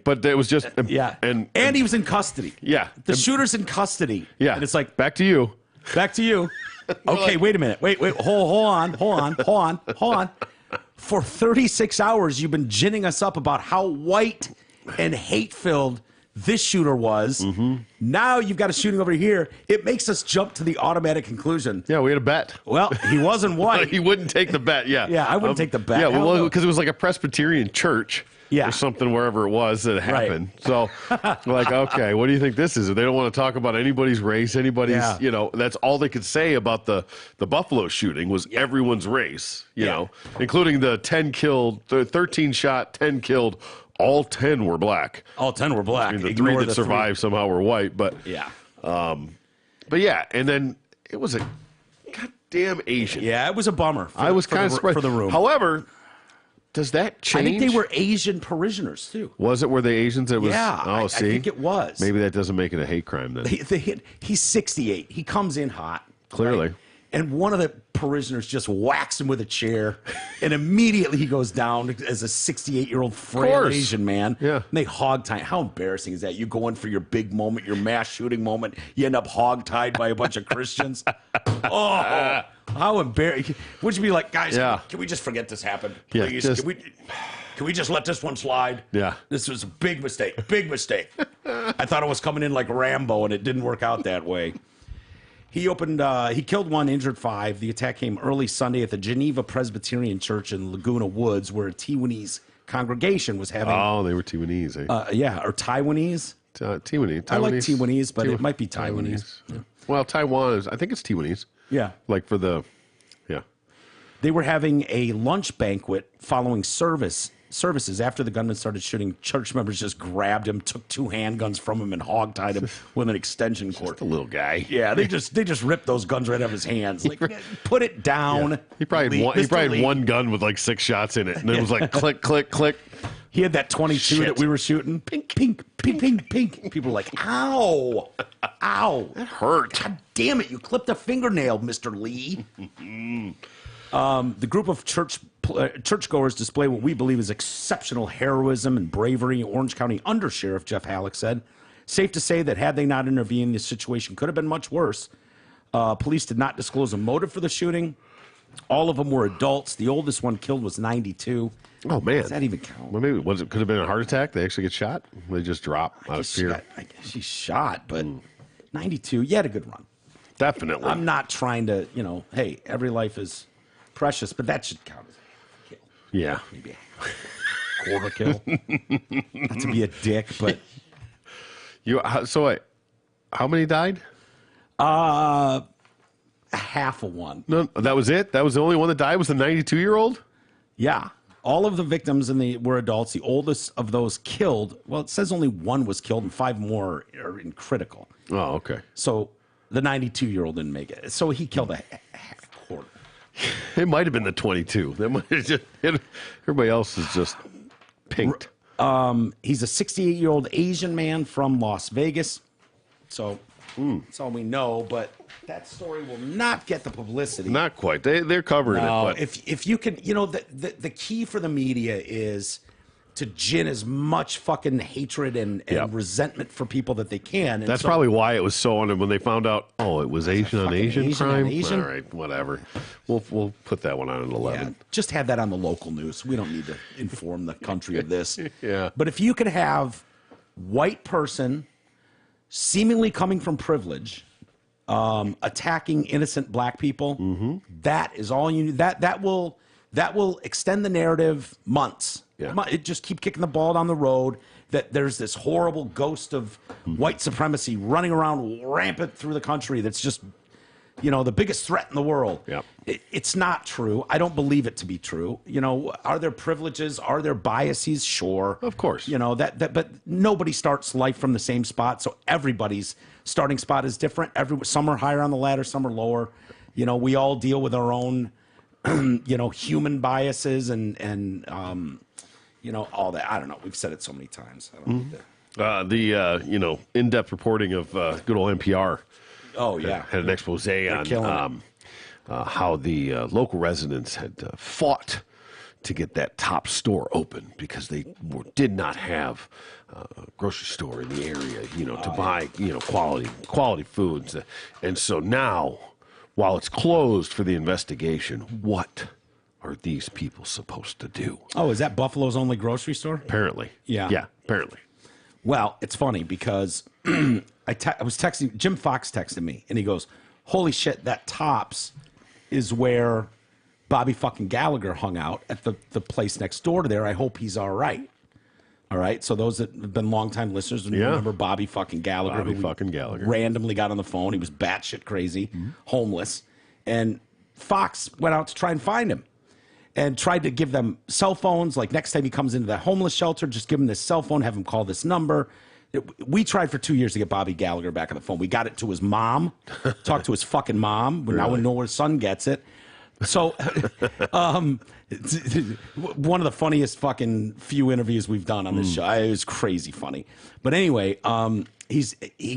but it was just and he was in custody. Yeah, the shooter's in custody. Yeah, and it's like back to you. Okay, wait a minute. Wait, hold on. For 36 hours, you've been ginning us up about how white and hate-filled this shooter was. Mm-hmm. Now you've got a shooting over here. It makes us jump to the automatic conclusion. Yeah, we had a bet. Well, he wasn't white. He wouldn't take the bet. Yeah, yeah, I wouldn't take the bet. Yeah, well, because it was like a Presbyterian church. Yeah. Or something wherever it was that happened. Right. So, like, okay, what do you think this is? They don't want to talk about anybody's race, anybody's, that's all they could say about the Buffalo shooting was everyone's race, you know, including the 13 shot, 10 killed. All 10 were black. All 10 were black. I mean, the three that survived somehow were white, but yeah, and then it was a goddamn Asian. Yeah, it was a bummer. I was kind of surprised for the room. However, does that change? I think they were Asian parishioners too. Was it? Were they Asians? It was. Yeah. Oh, I see, think it was. Maybe that doesn't make it a hate crime then. He's 68. He comes in hot. Clearly. Right? And one of the parishioners just whacks him with a chair, and immediately he goes down as a 68-year-old frail Asian man. Yeah. And they hog-tie. How embarrassing is that? You go in for your big moment, your mass shooting moment, you end up hog-tied by a bunch of Christians. Oh, how embarrassing. Would you be like, guys, can we just forget this happened? Please? Yeah, can we just let this one slide? Yeah. This was a big mistake. Big mistake. I thought it was coming in like Rambo, and it didn't work out that way. He killed 1, injured 5. The attack came early Sunday at the Geneva Presbyterian Church in Laguna Woods, where a Taiwanese congregation was having. Oh, they were Taiwanese, eh? Yeah, or Taiwanese. Taiwanese. I like Taiwanese, but it might be Taiwanese. Yeah. Well, Taiwan is. I think it's Taiwanese. Yeah. Like for the. Yeah. They were having a lunch banquet following services after the gunman started shooting. Church members just grabbed him, took 2 handguns from him, and hog-tied him with an extension cord. Just a little guy. Yeah, they just ripped those guns right out of his hands. Like, put it down. Yeah. He probably had one gun with like 6 shots in it, and it was like click, click, click. He had that 22 that we were shooting. Pink, pink, pink, pink, pink. People were like, ow, ow. That hurt. God damn it, you clipped a fingernail, Mr. Lee. The group of churchgoers display what we believe is exceptional heroism and bravery. Orange County Undersheriff Jeff Halleck said, safe to say that had they not intervened, the situation could have been much worse. Police did not disclose a motive for the shooting. All of them were adults. The oldest one killed was 92. Oh, man. Does that even count? Well, maybe could have been a heart attack. They actually get shot. They just drop out of fear. I guess she's shot, but 92, you had a good run. Definitely. I'm not trying to, hey, every life is precious, but that should count as a kill. Yeah. Maybe a quarter kill. Not to be a dick, but. So wait, how many died? Half of one. No, that was it? That was the only one that died was the 92-year-old? Yeah. All of the victims were adults. The oldest of those killed, well, it says only one was killed and 5 more are in critical. Oh, okay. So the 92-year-old didn't make it. So he killed a quarter. It might have been the 22. That might have just, everybody else is just pinked. He's a 68-year-old Asian man from Las Vegas. So that's all we know, but that story will not get the publicity. Not quite. They're covering it. But If you can, the key for the media is to gin as much fucking hatred and resentment for people that they can. And that's probably why it was so on. And when they found out, it was Asian on Asian crime. Asian? All right, whatever. We'll put that one on at 11. Yeah, just have that on the local news. We don't need to inform the country of this. Yeah. But if you could have white person seemingly coming from privilege attacking innocent black people, that is all you need. That will extend the narrative months. Yeah. It just keep kicking the ball down the road that there's this horrible ghost of white supremacy running around rampant through the country that's just, the biggest threat in the world. Yep. It's not true. I don't believe it to be true. Are there privileges? Are there biases? Sure. Of course. But nobody starts life from the same spot, so everybody's starting spot is different. Some are higher on the ladder, some are lower. We all deal with our own human biases and all that. I don't know. We've said it so many times. I don't need to. In-depth reporting of good old NPR. Oh, yeah. Had an expose on how the local residents had fought to get that top store open because they did not have a grocery store in the area, to buy, quality foods. And so now, while it's closed for the investigation, what are these people supposed to do? Oh, is that Buffalo's only grocery store? Apparently. Yeah. Yeah, apparently. Well, it's funny because I was texting, Jim Fox texted me, and he goes, holy shit, that Tops is where Bobby fucking Gallagher hung out at the place next door to there. I hope he's all right. All right, so those that have been longtime listeners remember Bobby fucking Gallagher. Randomly got on the phone. He was batshit crazy, homeless. And Fox went out to try and find him and tried to give them cell phones. Like next time he comes into the homeless shelter, just give him this cell phone, have him call this number. We tried for 2 years to get Bobby Gallagher back on the phone. We got it to his mom, talked to his fucking mom. But now we know where his son gets it. So, one of the funniest fucking few interviews we've done on this show. It was crazy funny. But anyway, he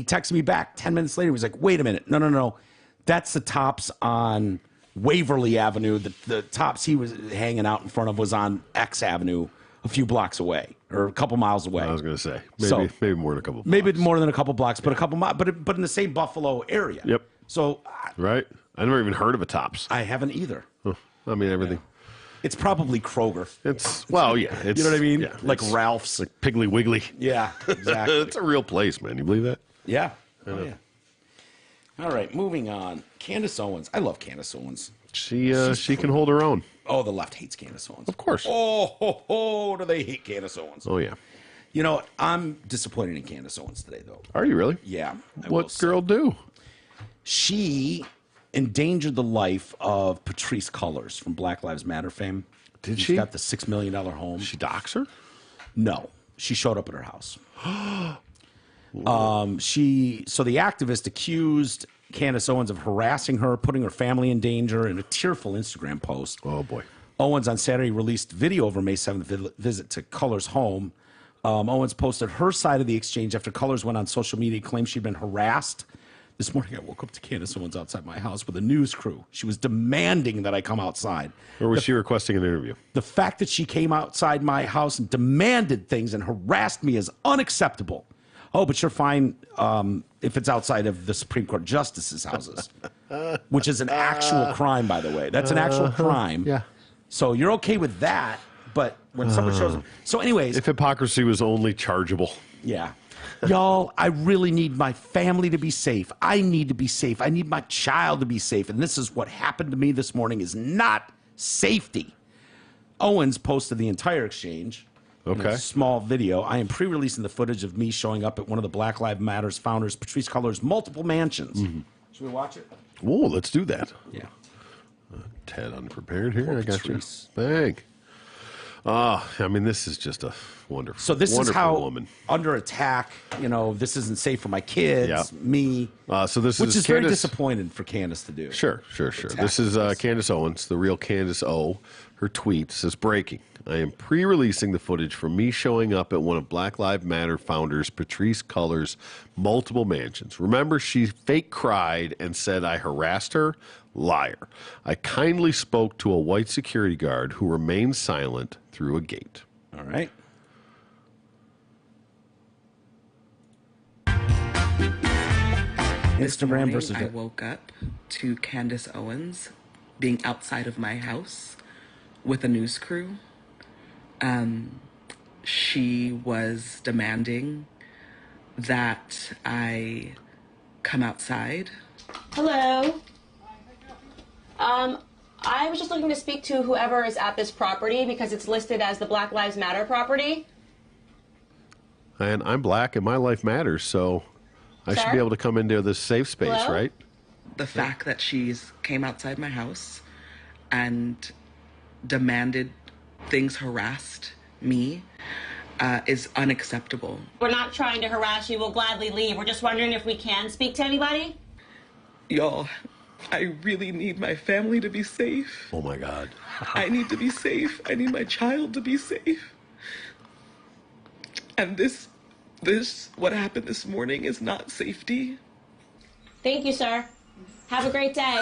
texted me back 10 minutes later. He was like, wait a minute. No. That's the Tops on Waverly Avenue. The Tops he was hanging out in front of was on X Avenue a few blocks away or a couple miles away. I was going to say, maybe more than a couple blocks. Maybe more than a couple blocks, but a couple miles, but in the same Buffalo area. Yep. So. Right. I never even heard of a Tops. I haven't either. I mean, everything. Yeah. It's probably Kroger. It's you know what I mean? Yeah, like Ralph's. Like Piggly Wiggly. Yeah, exactly. It's a real place, man. You believe that? Yeah. Oh, yeah. All right, moving on. Candace Owens. I love Candace Owens. She can hold her own. Oh, the left hates Candace Owens. Of course. Oh, do they hate Candace Owens? Oh, yeah. I'm disappointed in Candace Owens today, though. Are you really? Yeah. What girl do? She endangered the life of Patrisse Cullors from Black Lives Matter fame. Did she? She's got the $6 million home. She dox her? No. She showed up at her house. So the activist accused Candace Owens of harassing her, putting her family in danger in a tearful Instagram post. Oh, boy. Owens on Saturday released video of her May 7th visit to Cullors' home. Owens posted her side of the exchange after Cullors went on social media, claimed she'd been harassed. This morning, I woke up to Candace Owens outside my house with a news crew. She was demanding that I come outside. Or was she requesting an interview? The fact that she came outside my house and demanded things and harassed me is unacceptable. Oh, but you're fine if it's outside of the Supreme Court justices' houses, which is an actual crime, by the way. That's an actual crime. Yeah. So you're okay with that, but when someone shows up. So anyways. If hypocrisy was only chargeable. Yeah. Y'all, I really need my family to be safe. I need to be safe. I need my child to be safe. And this is what happened to me this morning is not safety. Owens posted the entire exchange. Okay. In a small video. I am pre-releasing the footage of me showing up at one of the Black Lives Matters founders, Patrisse Cullors' multiple mansions. Mm-hmm. Should we watch it? Whoa, let's do that. Yeah. Tad unprepared here. Poor I got Patrisse. you. Bang. I mean, this is just a wonderful, So this is wonderful how woman. under attack. This isn't safe for my kids, me. So this which is is very disappointing for Candace to do. Sure. This is Candace Owens, the real Candace O. Her tweet says, breaking. I am pre-releasing the footage from me showing up at one of Black Lives Matter founders Patrisse Cullors' multiple mansions. Remember, she fake cried and said I harassed her? Liar. I kindly spoke to a white security guard who remained silent through a gate. All right. Instagram versus... I woke up to Candace Owens being outside of my house with a news crew. She was demanding that I come outside. Hello. I was just looking to speak to whoever is at this property because it's listed as the Black Lives Matter property. And I'm black and my life matters, so I should be able to come into this safe space, Hello? right? The fact that she's came outside my house and demanded things, harassed me, is unacceptable. We're not trying to harass you. We'll gladly leave. We're just wondering if we can speak to anybody. Y'all, I really need my family to be safe. Oh, my God. I need to be safe. I need my child to be safe. And this, what happened this morning is not safety. Thank you, sir. Have a great day.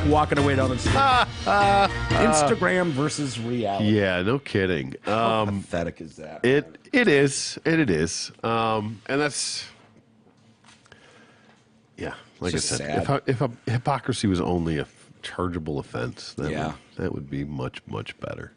walking away down the street. Instagram versus reality. Yeah, no kidding. How pathetic is that? It is. And that's... Yeah, like I said, if hypocrisy was only a chargeable offense, that would be much, much better.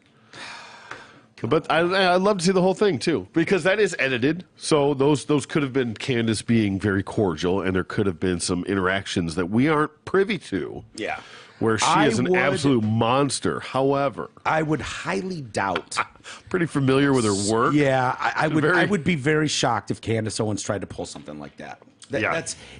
But I'd love to see the whole thing, too, because that is edited. So those could have been Candace being very cordial, and there could have been some interactions that we aren't privy to. Yeah. Where she is an absolute monster. However, I would highly doubt. Pretty familiar with her work. Yeah, I would be very shocked if Candace Owens tried to pull something like that.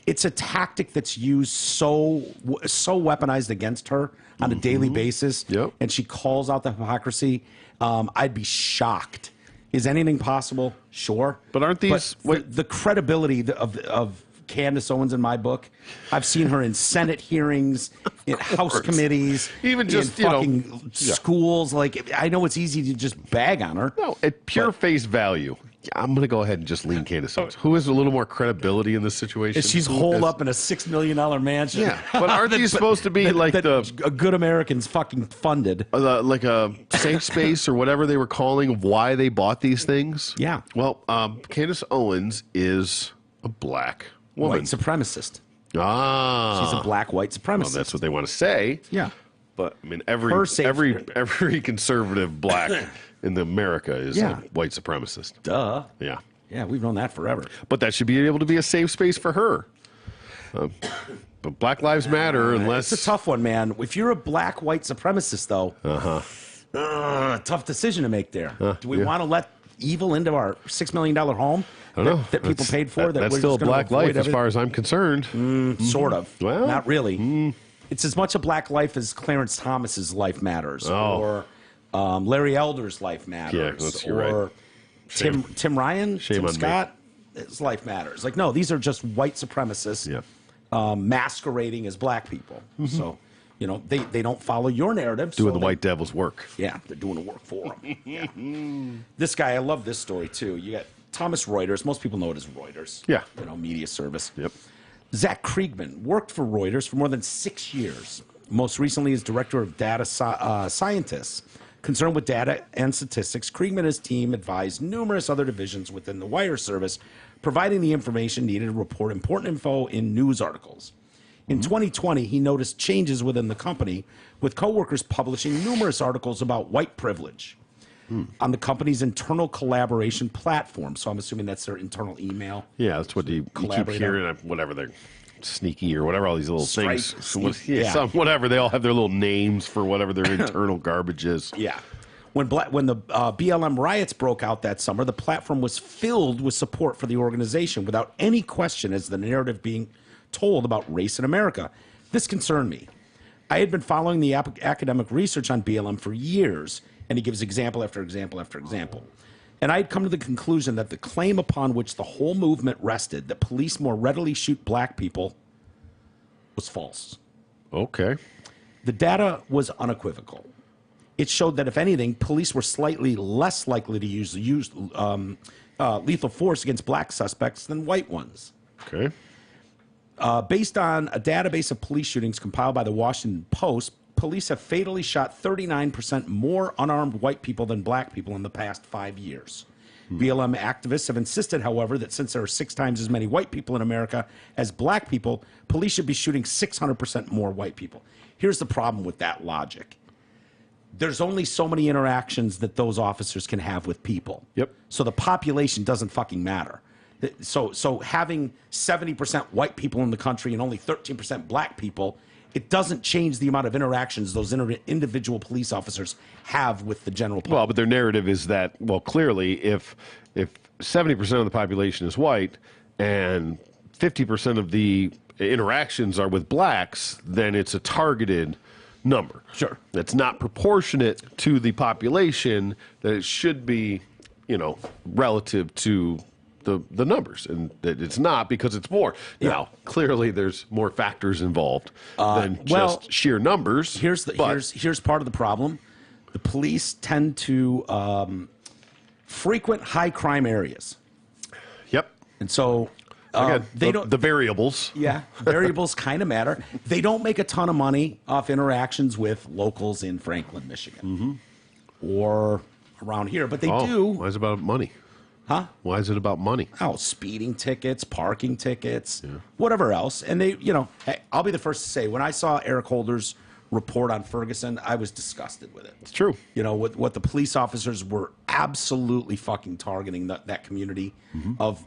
It's a tactic that's used so weaponized against her on a daily basis. Yep. And she calls out the hypocrisy. I'd be shocked. Is anything possible? Sure. But aren't these... the credibility of Candace Owens in my book, I've seen her in Senate hearings, in House committees, even just in fucking schools. Like, I know it's easy to just bag on her. No, at pure face value, I'm going to go ahead and just lean Candace Owens. Who has a little more credibility in this situation? She's holed up in a $6 million mansion. Yeah, but aren't these supposed to be a good Americans fucking funded? Like a safe space or whatever they were calling why they bought these things? Yeah. Well, Candace Owens is a black woman. White supremacist. Ah. She's a black white supremacist. Well, that's what they want to say. Yeah. But, I mean, every conservative black in America is a white supremacist. Duh. Yeah. Yeah, we've known that forever. But that should be able to be a safe space for her. But Black Lives Matter, unless... It's a tough one, man. If you're a black white supremacist, though, tough decision to make there. Do we want to let evil into our $6 million home that people paid for? That's still a black life as far as I'm concerned. Sort of. Well, not really. It's as much a black life as Clarence Thomas's life matters, or Larry Elder's life matters, you're right. Tim Ryan, Shame Tim on Scott, his life matters. Like, no, these are just white supremacists masquerading as black people. So, they don't follow your narrative. Doing the white devil's work. Yeah, they're doing the work for them. This guy, I love this story, too. You got Thomas Reuters. Most people know it as Reuters. Yeah. Media service. Yep. Zach Kriegman worked for Reuters for more than 6 years. Most recently as director of data scientists. Concerned with data and statistics, Kriegman and his team advised numerous other divisions within the wire service, providing the information needed to report important info in news articles. In 2020, he noticed changes within the company, with coworkers publishing numerous articles about white privilege on the company's internal collaboration platform. So I'm assuming that's their internal email. Yeah, that's what you keep hearing. Whatever they're sneaky or whatever, all these little things. Whatever. They all have their little names for whatever their internal garbage is. Yeah. When the BLM riots broke out that summer, the platform was filled with support for the organization without any question as the narrative being told about race in America. This concerned me. I had been following the academic research on BLM for years, and he gives example after example after example. And I had come to the conclusion that the claim upon which the whole movement rested, that police more readily shoot black people, was false. Okay. The data was unequivocal. It showed that, if anything, police were slightly less likely to use lethal force against black suspects than white ones. Okay. Based on a database of police shootings compiled by the Washington Post, police have fatally shot 39% more unarmed white people than black people in the past 5 years. BLM activists have insisted, however, that since there are 6 times as many white people in America as black people, police should be shooting 600% more white people. Here's the problem with that logic. There's only so many interactions that those officers can have with people. Yep. So the population doesn't fucking matter. So having 70% white people in the country and only 13% black people, it doesn't change the amount of interactions those individual police officers have with the general public. Well, but their narrative is that, well, clearly, if 70% of the population is white and 50% of the interactions are with blacks, then it's a targeted number. Sure. That's not proportionate to the population, that it should be, relative to the numbers, and that it's not, because it's more. Yeah. Now, clearly there's more factors involved than just sheer numbers. Here's part of the problem. The police tend to frequent high crime areas. Yep. And so Again, they don't. The variables. Yeah, variables kind of matter. They don't make a ton of money off interactions with locals in Franklin, Michigan, or around here, but they do. Why is it about money? Huh? Why is it about money? Oh, speeding tickets, parking tickets, whatever else. And they, hey, I'll be the first to say, when I saw Eric Holder's report on Ferguson, I was disgusted with it. It's true. What the police officers were absolutely fucking targeting that community of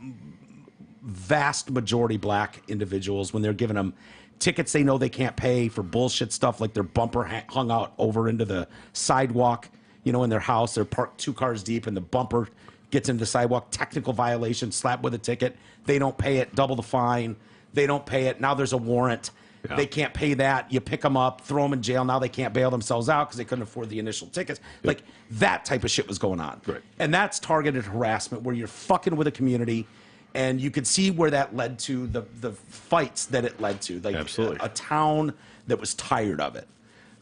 vast majority black individuals when they're giving them tickets they know they can't pay for bullshit stuff, like their bumper hung out over into the sidewalk, in their house. They're parked 2 cars deep and the bumper gets into the sidewalk, technical violation, slapped with a ticket. They don't pay it, double the fine. They don't pay it. Now there's a warrant. Yeah. They can't pay that. You pick them up, throw them in jail. Now they can't bail themselves out because they couldn't afford the initial tickets. Yep. Like, that type of shit was going on. Right. And that's targeted harassment, where you're fucking with a community, and you could see where that led to the fights that it led to. Like, absolutely. A town that was tired of it.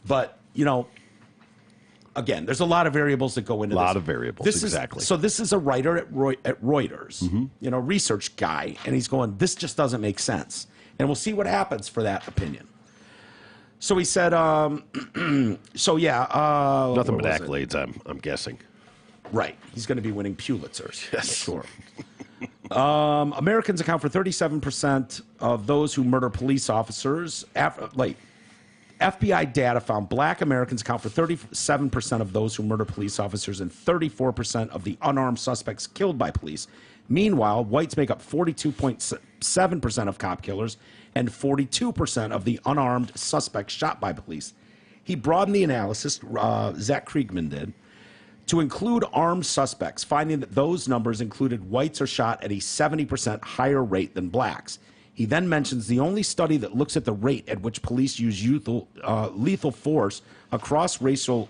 But, again, there's a lot of variables that go into this. A lot of variables, exactly. So this is a writer at Reuters, research guy, and he's going, this just doesn't make sense. And we'll see what happens for that opinion. So he said, nothing but accolades, I'm guessing. Right. He's going to be winning Pulitzers. Yes. Sure. Americans account for 37% of those who murder police officers. FBI data found black Americans account for 37% of those who murder police officers and 34% of the unarmed suspects killed by police. Meanwhile, whites make up 42.7% of cop killers and 42% of the unarmed suspects shot by police. He broadened the analysis, Zach Kriegman did, to include armed suspects, finding that those numbers included whites are shot at a 70% higher rate than blacks. He then mentions the only study that looks at the rate at which police use lethal force across racial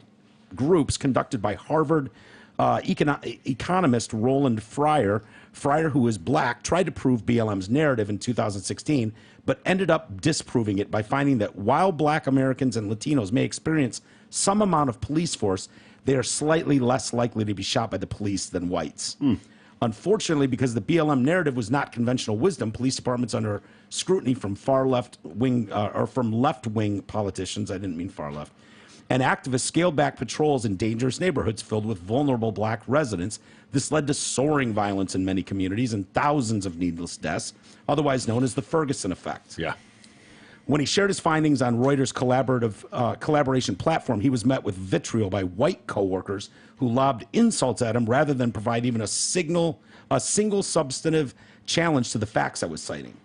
groups, conducted by Harvard economist Roland Fryer. Fryer, who is black, tried to prove BLM's narrative in 2016, but ended up disproving it by finding that while black Americans and Latinos may experience some amount of police force, they are slightly less likely to be shot by the police than whites. Unfortunately, because the BLM narrative was not conventional wisdom, police departments under scrutiny from far left wing or from left wing politicians, I didn't mean far left, and activists scaled back patrols in dangerous neighborhoods filled with vulnerable black residents. This led to soaring violence in many communities and thousands of needless deaths, otherwise known as the Ferguson effect. Yeah. When he shared his findings on Reuters' collaboration platform, he was met with vitriol by white coworkers who lobbed insults at him rather than provide even a single substantive challenge to the facts I was citing.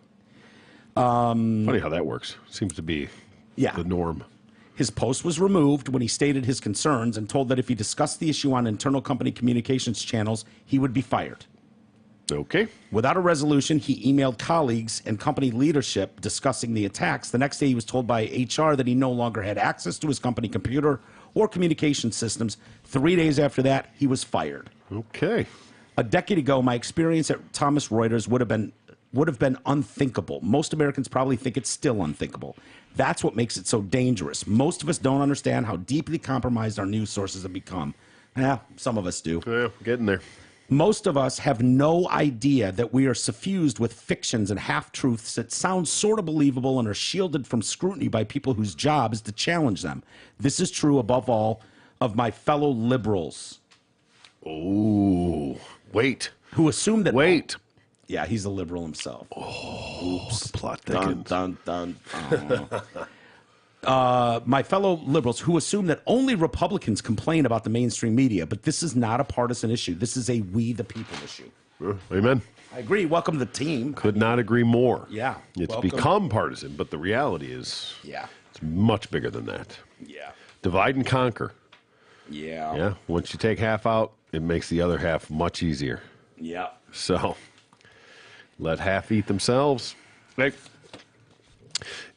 Funny how that works. Seems to be the norm. His post was removed when he stated his concerns and told that if he discussed the issue on internal company communications channels, he would be fired. Okay. Without a resolution, he emailed colleagues and company leadership discussing the attacks. The next day, he was told by HR that he no longer had access to his company computer or communication systems. 3 days after that, he was fired. Okay. A decade ago, my experience at Thomson Reuters would have been unthinkable. Most Americans probably think it's still unthinkable. That's what makes it so dangerous. Most of us don't understand how deeply compromised our news sources have become. Yeah, some of us do. Yeah, getting there. Most of us have no idea that we are suffused with fictions and half-truths that sound sort of believable and are shielded from scrutiny by people whose job is to challenge them. This is true, above all, of my fellow liberals. Oh, wait. Who assume that... Wait. Yeah, he's a liberal himself. Oh, oops. The plot Dun, thickens. dun, dun. My fellow liberals who assume that only Republicans complain about the mainstream media, but this is not a partisan issue. This is a we the people issue. Amen. I agree. Welcome to the team. Could not agree more. Yeah. It's welcome. become partisan, but the reality is it's much bigger than that. Yeah. Divide and conquer. Yeah. Yeah. Once you take half out, it makes the other half much easier. Yeah. So let half eat themselves. Right.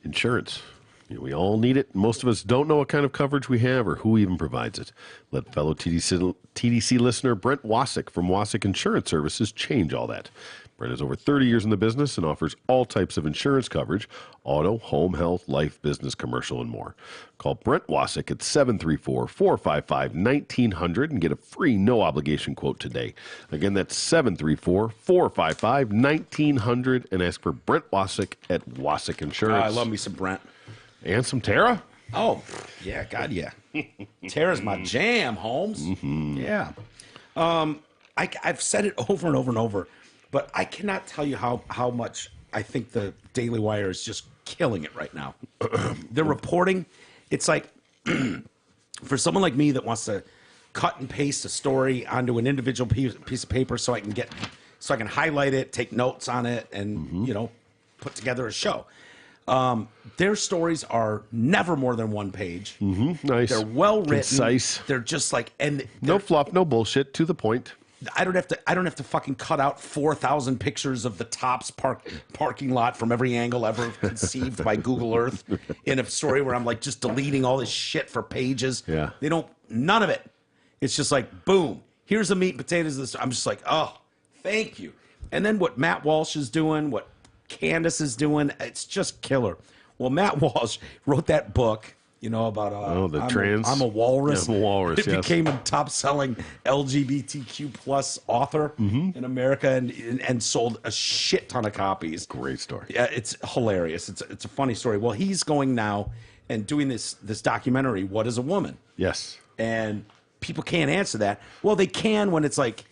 Insurance. We all need it. Most of us don't know what kind of coverage we have or who even provides it. Let fellow TDC listener Brent Wasik from Wasik Insurance Services change all that. Brent has over 30 years in the business and offers all types of insurance coverage: auto, home, health, life, business, commercial, and more. Call Brent Wasik at 734-455-1900 and get a free no-obligation quote today. Again, that's 734-455-1900 and ask for Brent Wasik at Wasik Insurance. I love me some Brent. And some Tara? Oh, yeah, God, yeah. Tara's my jam, Holmes. Mm-hmm. Yeah. I've said it over and over and over, but I cannot tell you how much I think the Daily Wire is just killing it right now. They're reporting. It's like, for someone like me that wants to cut and paste a story onto an individual piece of paper so I can highlight it, take notes on it, and, put together a show. Their stories are never more than one page. Mm-hmm. Nice. They're well written. Concise. They're just like, and no fluff, no bullshit, to the point. I don't have to fucking cut out 4,000 pictures of the Tops parking lot from every angle ever conceived by Google Earth in a story where I'm like just deleting all this shit for pages. Yeah. None of it. It's just like, boom, here's the meat and potatoes of this. I'm just like, oh, thank you. And then what Matt Walsh is doing, what Candace is doing, it's just killer. Well, Matt Walsh wrote that book, about I'm a walrus. Yeah, I'm a walrus. It became a top-selling LGBTQ plus author in America and sold a shit ton of copies. Great story. Yeah, it's hilarious. It's a funny story. Well, he's going now and doing this documentary, What is a Woman? Yes. And people can't answer that. Well, they can when it's like,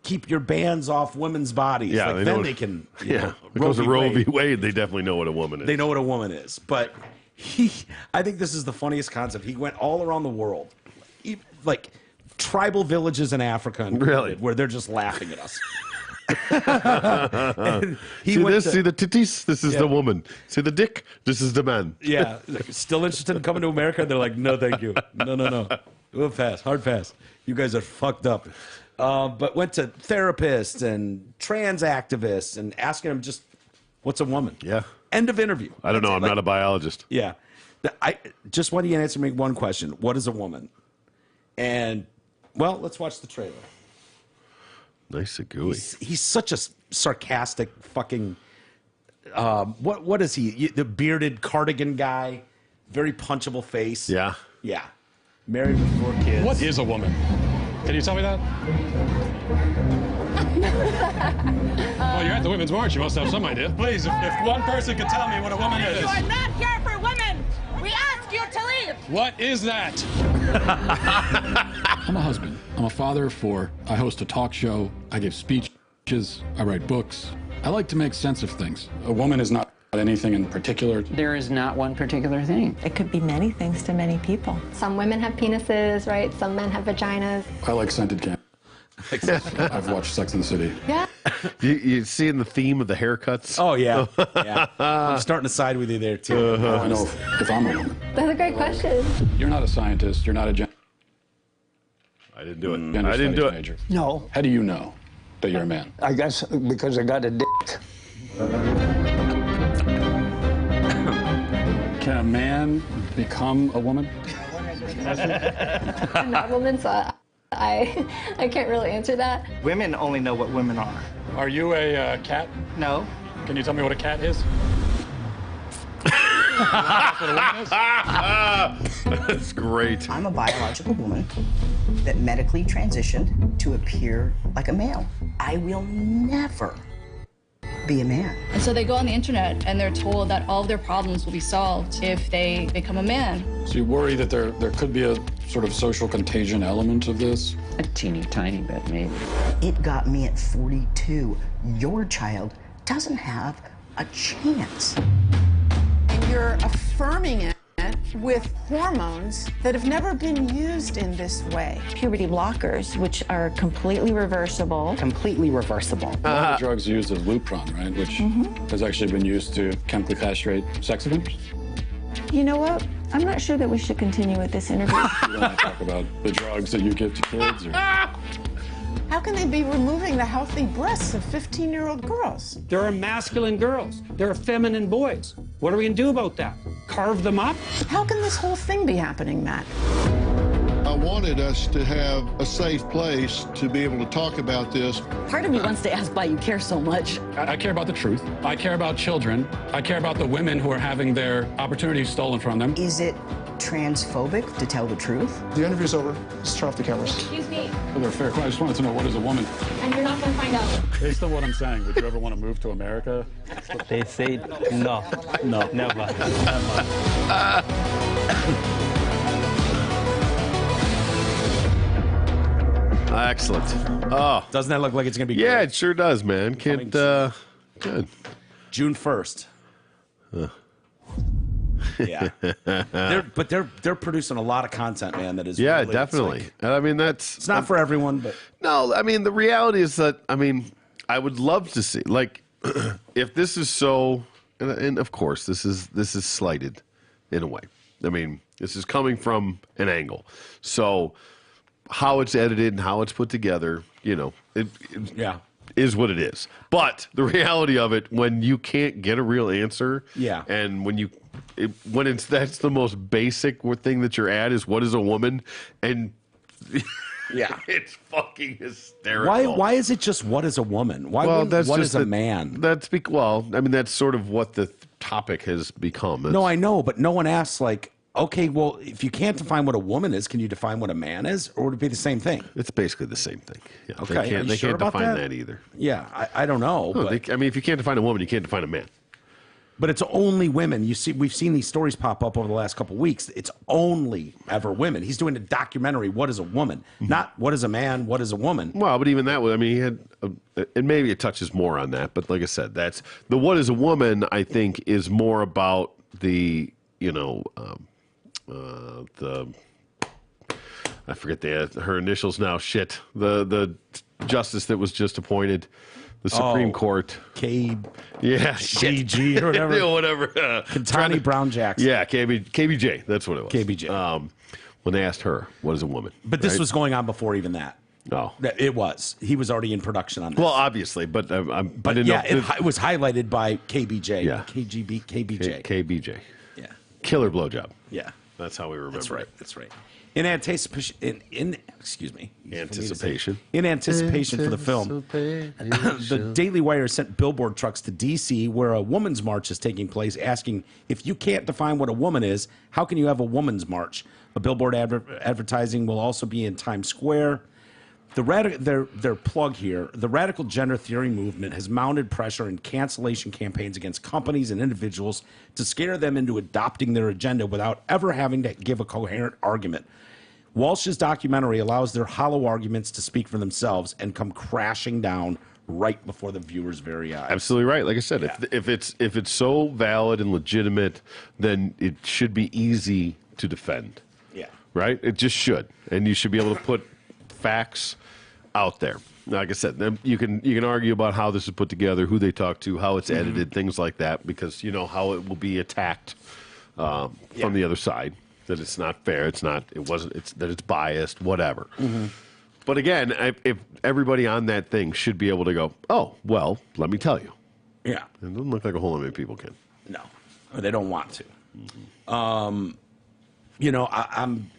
keep your bands off women's bodies. Yeah, like, then they can. Because of Roe v. Wade, they definitely know what a woman is. They know what a woman is. But I think this is the funniest concept. He went all around the world, like tribal villages in Africa, where they're just laughing at us. See the titties? This is the woman. See the dick? This is the man. Yeah, still interested in coming to America? They're like, no, thank you. No. We'll pass. Hard pass. You guys are fucked up. But went to therapists and trans activists and asking them just, what's a woman? Yeah. End of interview. I don't know. I'm not a biologist. Yeah. I just want you to answer me one question. What is a woman? And, well, let's watch the trailer. Nice and gooey. He's such a sarcastic fucking, what is he? The bearded cardigan guy, very punchable face. Yeah. Yeah. Married with 4 kids. What is a woman? Can you tell me that? Well, you're at the Women's March. You must have some idea. Please, if one person could tell me what a woman is. You are not here for women. We ask you to leave. What is that? I'm a husband. I'm a father of 4. I host a talk show. I give speeches. I write books. I like to make sense of things. A woman is not anything in particular. There is not one particular thing. It could be many things to many people. Some women have penises, right? Some men have vaginas. I like scented candles. I've watched Sex and the City. Yeah. You seeing the theme of the haircuts? Oh, yeah. Yeah. I'm starting to side with you there, too. I know if I'm a woman. That's a great question. You're not a scientist. You're not a I didn't do it. gender I didn't do it. major. No. How do you know that you're a man? I guess because I got a dick. Can a man become a woman? I'm not a woman, so I can't really answer that. Women only know what women are. Are you a cat? No. Can you tell me what a cat is? That's great. I'm a biological woman that medically transitioned to appear like a male. I will never be a man. And so they go on the internet and they're told that all of their problems will be solved if they become a man. So you worry that there could be a sort of social contagion element of this? A teeny tiny bit, maybe. It got me at 42. Your child doesn't have a chance. And you're affirming it with hormones that have never been used in this way. Puberty blockers, which are completely reversible. Completely reversible. One of the drugs used is Lupron, right? Which has actually been used to chemically castrate sex offenders. You know what? I'm not sure that we should continue with this interview. You want to talk about the drugs that you give to kids? Or... How can they be removing the healthy breasts of 15-year-old girls? There are masculine girls. There are feminine boys. What are we going to do about that? Carve them up? How can this whole thing be happening, Matt? I wanted us to have a safe place to be able to talk about this. Part of me wants to ask why you care so much. I care about the truth. I care about children. I care about the women who are having their opportunities stolen from them. Is it transphobic to tell the truth? The interview's over. Let's turn off the cameras. Excuse me. Well, they're fair. I just wanted to know, what is a woman? And you're not going to find out. Based on what I'm saying, would you ever want to move to America? They say no. No. Never. Excellent. Oh, doesn't that look like it's going to be? Yeah, great? it sure does, man. Can't. Good. June 1st. Yeah, they're producing a lot of content, man. That is really, definitely. And I mean, it's not for everyone, but no. I mean, the reality is that I would love to see, like, if this is so, and of course this is slighted in a way. I mean, this is coming from an angle, so how it's edited and how it's put together, it is what it is. But the reality of it, when you can't get a real answer, and that's the most basic thing that you're at is what is a woman, and it's fucking hysterical. Why is it just what is a woman? Why what is a man? That's sort of what the topic has become. No, I know, but no one asks, like, okay, well, if you can't define what a woman is, can you define what a man is, or would it be the same thing? It's basically the same thing. Yeah, okay, they can't define that either. Yeah, I don't know. No, if you can't define a woman, you can't define a man. But it's only women. We've seen these stories pop up over the last couple of weeks. It's only ever women. He's doing a documentary. What is a woman? Not what is a man? What is a woman? Well, but even that way, he had, and maybe it touches more on that. But like I said, that's the what is a woman. I think is more about the I forget her initials now. Shit, the justice that was just appointed. The Supreme Court. KBG or whatever. Whatever. Ketanji Brown Jackson. Yeah, KBJ. That's what it was. KBJ. When they asked her, what is a woman? But this was going on before even that. Oh. It was. He was already in production on this. Well, obviously, but I didn't know. It was highlighted by KBJ. Yeah. KBJ. KBJ. Yeah. Killer blowjob. Yeah. That's how we remember. That's right. In anticipation, Anticipation for the film, the Daily Wire sent billboard trucks to D.C., where a woman's march is taking place, asking, if you can't define what a woman is, how can you have a woman's march? A billboard advertising will also be in Times Square. Their plug here, the radical gender theory movement has mounted pressure and cancellation campaigns against companies and individuals to scare them into adopting their agenda without ever having to give a coherent argument. Walsh's documentary allows their hollow arguments to speak for themselves and come crashing down right before the viewer's very eyes. Absolutely right. Like I said, if it's so valid and legitimate, then it should be easy to defend. Yeah. Right? It just should. And you should be able to put facts out there. Like I said, then you can argue about how this is put together, who they talk to, how it's edited, things like that, because you know how it will be attacked from the other side. That it's not fair, that it's biased, whatever. But again, if everybody on that thing should be able to go, oh, well, let me tell you. Yeah. It doesn't look like a whole lot of people can. No, or they don't want to. You know,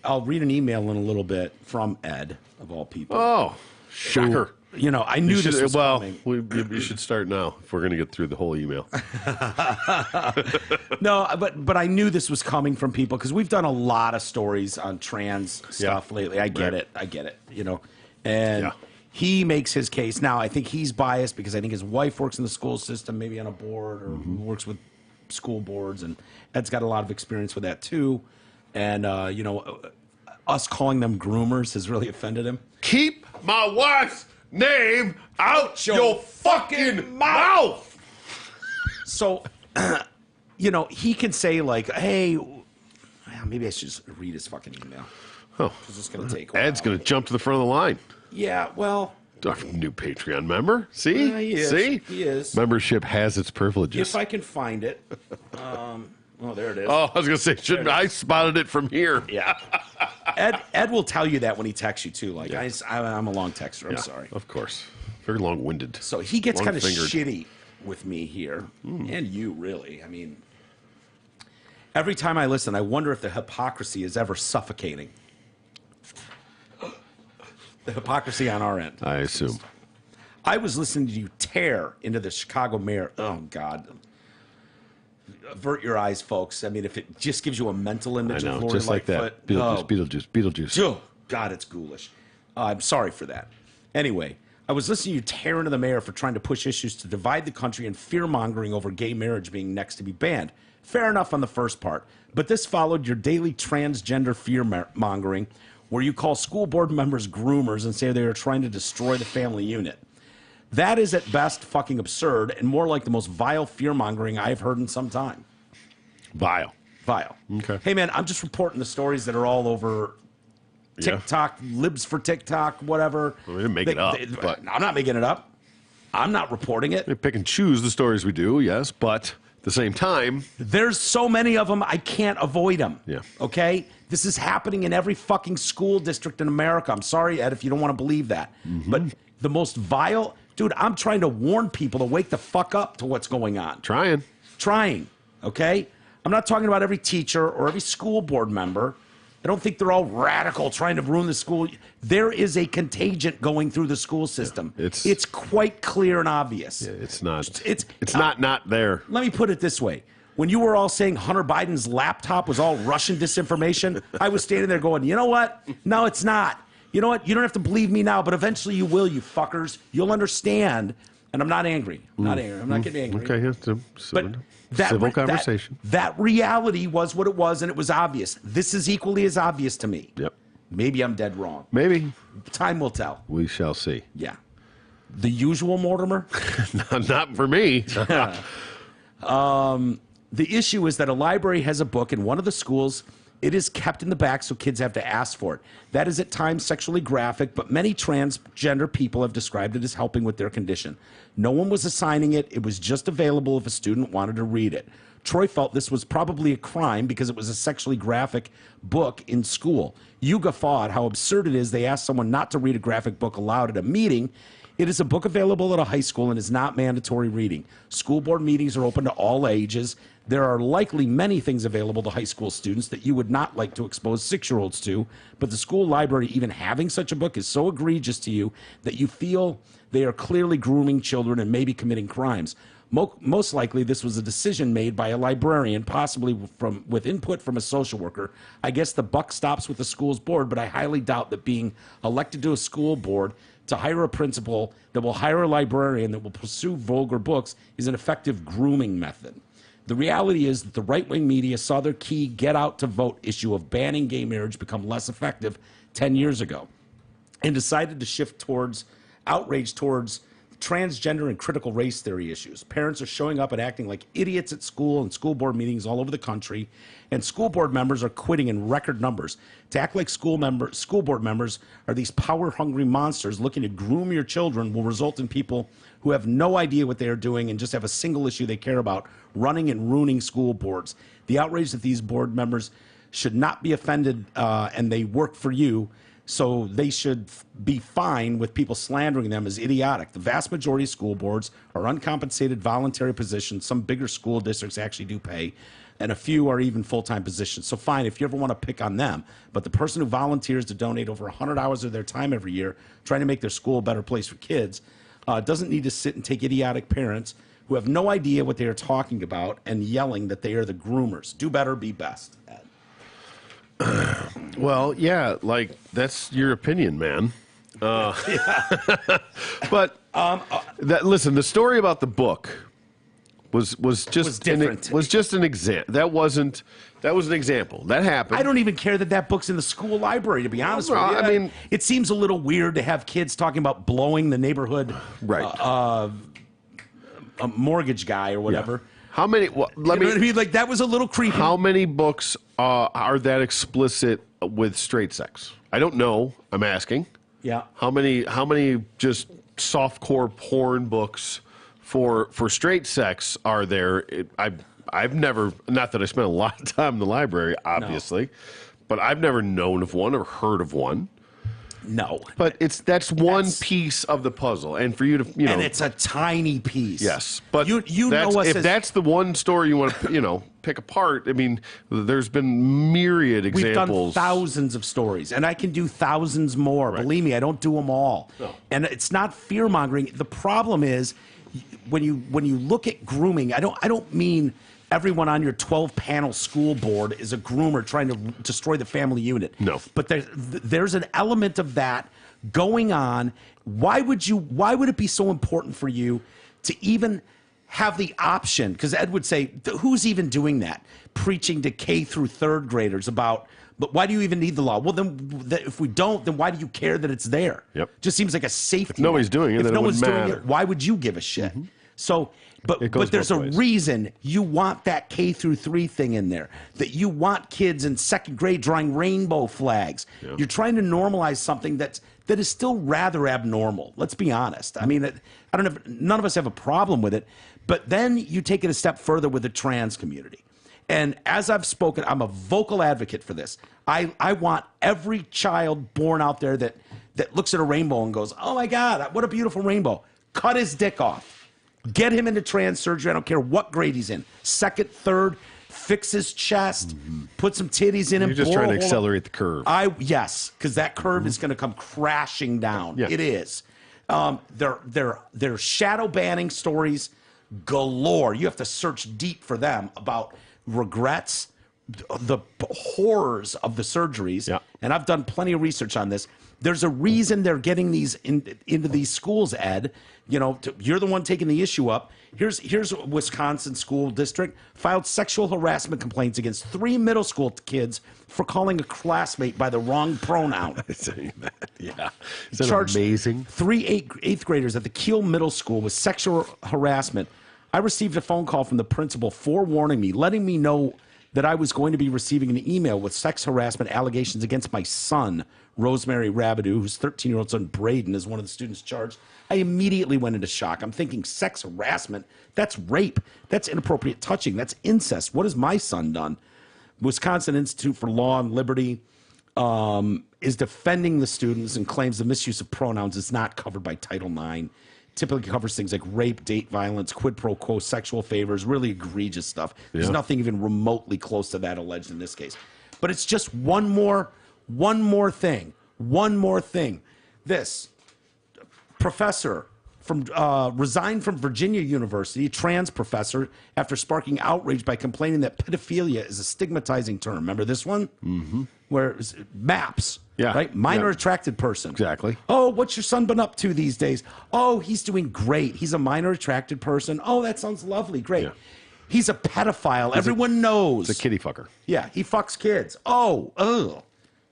I'll read an email in a little bit from Ed, of all people. Oh, shocker. Who, you know, I knew this was coming. You should start now if we're going to get through the whole email. No, but I knew this was coming from people because we've done a lot of stories on trans stuff lately. I get it, you know. And he makes his case. Now, I think he's biased because I think his wife works in the school system, maybe on a board or works with school boards, and Ed's got a lot of experience with that too. And, you know, us calling them groomers has really offended him. Keep my wife's name out your fucking mouth! So, you know, he can say, like, hey, maybe I should just read his fucking email. Oh, it's just going to take a while. Ed's going to jump to the front of the line. Yeah, well. Our new Patreon member. See? He is. See? He is. Membership has its privileges. If I can find it. Oh, there it is. Oh, I was going to say, I spotted it from here. Yeah. Ed will tell you that when he texts you, too. Like, I'm a long texter. I'm sorry. Of course. Very long-winded. So he gets kind of shitty with me here. And you, really. I mean, every time I listen, I wonder if the hypocrisy is ever suffocating. The hypocrisy on our end. I assume. I was listening to you tear into the Chicago mayor. Oh, God. Avert your eyes, folks. I mean, if it just gives you a mental image of Lori just like that. Beetlejuice. Oh, God, it's ghoulish. I'm sorry for that. Anyway, I was listening to you tear into the mayor for trying to push issues to divide the country and fear-mongering over gay marriage being next to be banned. Fair enough on the first part. But this followed your daily transgender fear-mongering where you call school board members groomers and say they are trying to destroy the family unit. That is at best fucking absurd and more like the most vile fear-mongering I've heard in some time. Vile. Okay. Hey, man, I'm just reporting the stories that are all over TikTok, libs for TikTok, whatever. We didn't make it up. But I'm not making it up. I'm not reporting it. They pick and choose the stories we do, yes, but at the same time, there's so many of them, I can't avoid them. Yeah. Okay? This is happening in every fucking school district in America. I'm sorry, Ed, if you don't want to believe that. But the most vile... Dude, I'm trying to warn people to wake the fuck up to what's going on. Trying, okay? I'm not talking about every teacher or every school board member. I don't think they're all radical trying to ruin the school. There is a contagion going through the school system. Yeah, it's quite clear and obvious. Yeah, it's not. It's not there. Let me put it this way. When you were all saying Hunter Biden's laptop was all Russian disinformation, I was standing there going, you know what? No, it's not. You know what? You don't have to believe me now, but eventually you will, you fuckers. You'll understand. And I'm not angry. I'm not getting angry. Okay, But civil conversation. That reality was what it was, and it was obvious. This is equally as obvious to me. Yep. Maybe I'm dead wrong. Maybe. Time will tell. We shall see. Yeah. The usual Mortimer? Not for me. The issue is that a library has a book in one of the schools. It is kept in the back so kids have to ask for it. That is at times sexually graphic, but many transgender people have described it as helping with their condition. No one was assigning it. It was just available if a student wanted to read it. Troy felt this was probably a crime because it was a sexually graphic book in school. You guffaw at how absurd it is they asked someone not to read a graphic book aloud at a meeting. It is a book available at a high school and is not mandatory reading. School board meetings are open to all ages. There are likely many things available to high school students that you would not like to expose 6-year-olds to, but the school library even having such a book is so egregious to you that you feel they are clearly grooming children and maybe committing crimes. Most likely this was a decision made by a librarian, possibly with input from a social worker. I guess the buck stops with the school's board, but I highly doubt that being elected to a school board to hire a principal that will hire a librarian that will pursue vulgar books is an effective grooming method. The reality is that the right-wing media saw their key get-out-to-vote issue of banning gay marriage become less effective 10 years ago and decided to shift towards outrage towards transgender and critical race theory issues. Parents are showing up and acting like idiots at school and school board meetings all over the country, and school board members are quitting in record numbers. To act like school board members are these power-hungry monsters looking to groom your children will result in people who have no idea what they are doing and just have a single issue they care about, running and ruining school boards. The outrage that these board members should not be offended and they work for you. So they should be fine with people slandering them as idiotic. The vast majority of school boards are uncompensated voluntary positions. Some bigger school districts actually do pay, and a few are even full-time positions. So fine, if you ever want to pick on them, but the person who volunteers to donate over 100 hours of their time every year trying to make their school a better place for kids doesn't need to sit and take idiotic parents who have no idea what they are talking about and yelling that they are the groomers. Do better, be best. Ed. Well, yeah, like that's your opinion, man. But listen, the story about the book was just different. Was just an example. That was an example that happened. I don't even care that book's in the school library. To be honest with you, I mean, it seems a little weird to have kids talking about blowing the neighborhood a mortgage guy or whatever. Yeah. How many? Well, let me. I mean, like that was a little creepy. How many books are that explicit with straight sex? I don't know. I'm asking. Yeah. How many just softcore porn books for straight sex are there? I've never. Not that I spent a lot of time in the library, obviously, but I've never known of one or heard of one. No, but that's one piece of the puzzle, and for you to and it's a tiny piece. Yes, but you know us if that's the one story you want to pick apart. I mean, there's been myriad examples. We've done thousands of stories, and I can do thousands more. Right. Believe me, I don't do them all. No. And it's not fear mongering. The problem is when you look at grooming. I don't mean everyone on your 12-panel school board is a groomer trying to destroy the family unit. No. But there's an element of that going on. Why would it be so important for you to even have the option? Because Ed would say, who's even doing that? Preaching to K through third graders about, but why do you even need the law? Well, then if we don't, then why do you care that it's there? Yep. Just seems like a safety. If nobody's doing it, then it wouldn't matter. Why would you give a shit? Mm-hmm. So, but there's a reason you want that K through 3 thing in there, that you want kids in second grade drawing rainbow flags. Yeah. You're trying to normalize something that is still rather abnormal. Let's be honest. I mean, I don't know. None of us have a problem with it, but then you take it a step further with the trans community. And as I've spoken, I'm a vocal advocate for this. I want every child born out there that looks at a rainbow and goes, "Oh my God, what a beautiful rainbow." Cut his dick off. Get him into trans surgery. I don't care what grade he's in. Second, third, fix his chest, put some titties in him. You're just trying to accelerate the curve. Yes, because that curve is going to come crashing down. Yeah. It is. They're shadow banning stories galore. You have to search deep for them about regrets, the horrors of the surgeries. Yeah. And I've done plenty of research on this. There's a reason they're getting these into these schools, Ed. You're the one taking the issue up. Here's a Wisconsin school district filed sexual harassment complaints against 3 middle school kids for calling a classmate by the wrong pronoun. Yeah. Is that amazing? 3 eighth graders at the Kiel Middle School with sexual harassment. I received a phone call from the principal forewarning me, letting me know that I was going to be receiving an email with sex harassment allegations against my son, Rosemary Rabideau, whose 13-year-old son, Braden, is one of the students charged. I immediately went into shock. I'm thinking sex harassment, that's rape. That's inappropriate touching. That's incest. What has my son done? Wisconsin Institute for Law and Liberty is defending the students and claims the misuse of pronouns is not covered by Title IX. Typically covers things like rape, date violence, quid pro quo, sexual favors, really egregious stuff. There's nothing even remotely close to that alleged in this case. But it's just one more thing. This professor resigned from Virginia University, trans professor, after sparking outrage by complaining that pedophilia is a stigmatizing term. Remember this one? Mm-hmm. Where MAPS. Yeah. Right? Minor attracted person. Exactly. Oh, what's your son been up to these days? Oh, he's doing great. He's a minor attracted person. Oh, that sounds lovely. Great. Yeah. He's a pedophile. Everyone knows. He's a kitty fucker. Yeah, he fucks kids. Oh.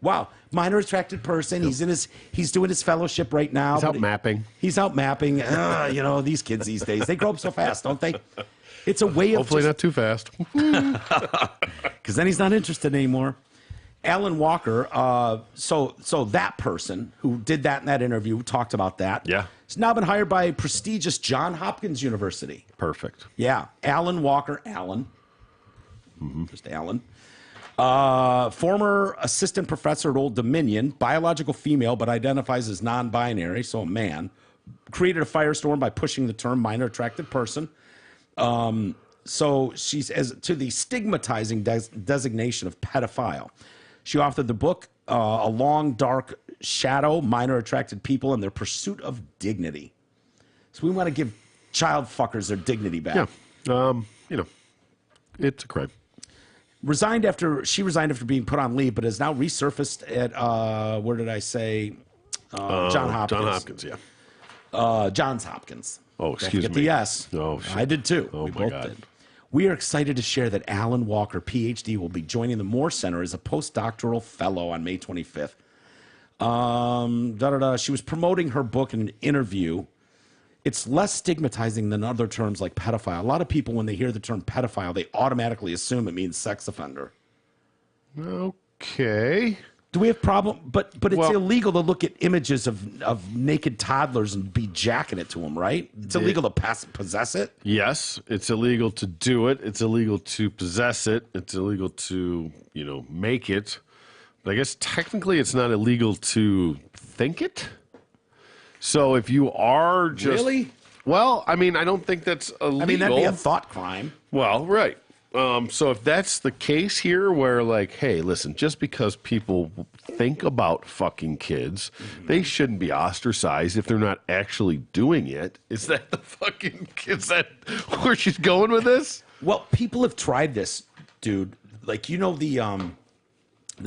Wow. Minor attracted person. Yep. He's doing his fellowship right now. He's out mapping. He's out mapping. These kids these days, they grow up so fast, don't they? It's a way of hopefully not too fast. Because then he's not interested anymore. Alan Walker, so that person who did that in that interview talked about that. Yeah. He's now been hired by prestigious Johns Hopkins University. Perfect. Yeah. Alan Walker, Alan. Mm-hmm. Just Alan. Former assistant professor at Old Dominion, biological female, but identifies as non-binary, so a man, created a firestorm by pushing the term minor attracted person. So she's as to the stigmatizing designation of pedophile. She authored the book, A Long Dark Shadow, Minor Attracted People and Their Pursuit of Dignity. So we want to give child fuckers their dignity back. Yeah. It's a crime. She resigned after being put on leave, but has now resurfaced at, where did I say? John Hopkins. John Hopkins, yeah. Johns Hopkins. Oh, excuse me. The yes. Oh, shit. I did too. Oh, we my both God. did. We are excited to share that Alan Walker, PhD, will be joining the Moore Center as a postdoctoral fellow on May 25th. She was promoting her book in an interview. It's less stigmatizing than other terms like pedophile. A lot of people, when they hear the term pedophile, they automatically assume it means sex offender. Okay. Do we have problem? But it's illegal to look at images of naked toddlers and be jacking it to them, right? It's illegal to possess it. Yes, it's illegal to do it. It's illegal to possess it. It's illegal to, make it. But I guess technically it's not illegal to think it. So if you are just... Really? Well, I don't think that's illegal. That'd be a thought crime. Well, right. So if that's the case here where hey, listen, just because people think about fucking kids, they shouldn't be ostracized if they're not actually doing it. Is that is that where she's going with this? Well, people have tried this, dude. The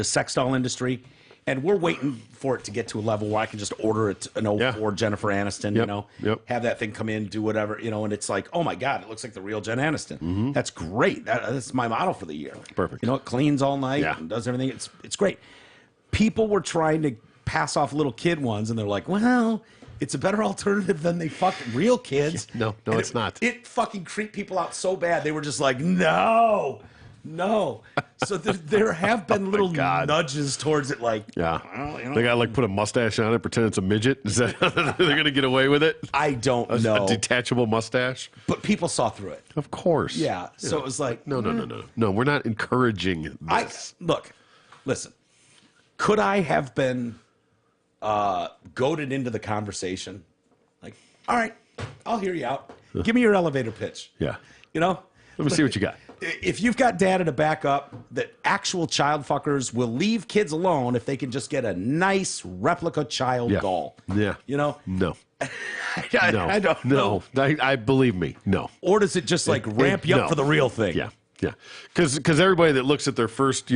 sex doll industry, and we're waiting for it to get to a level where I can just order an 04 Jennifer Aniston, have that thing come in, do whatever, and it's like, oh my God, it looks like the real Jen Aniston. Mm-hmm. That's great. That's my model for the year. Perfect. It cleans all night and does everything. It's great. People were trying to pass off little kid ones, and they're like, well, it's a better alternative than they fuck real kids. No, it's not. It fucking creeped people out so bad. They were just like, no. So there have been little nudges towards it, they got put a mustache on it, pretend it's a midget. Is that how they're going to get away with it? I don't know. A detachable mustache. But people saw through it. Of course. Yeah. So it was like, no. We're not encouraging this. Look, listen. Could I have been goaded into the conversation? All right, I'll hear you out. Give me your elevator pitch. Yeah. Let me see what you got. If you've got data to back up that actual child fuckers will leave kids alone if they can just get a nice replica child doll. Yeah. No. I don't know. I believe me. No. Or does it just ramp you up for the real thing? Yeah. Yeah. Because everybody that looks at their first,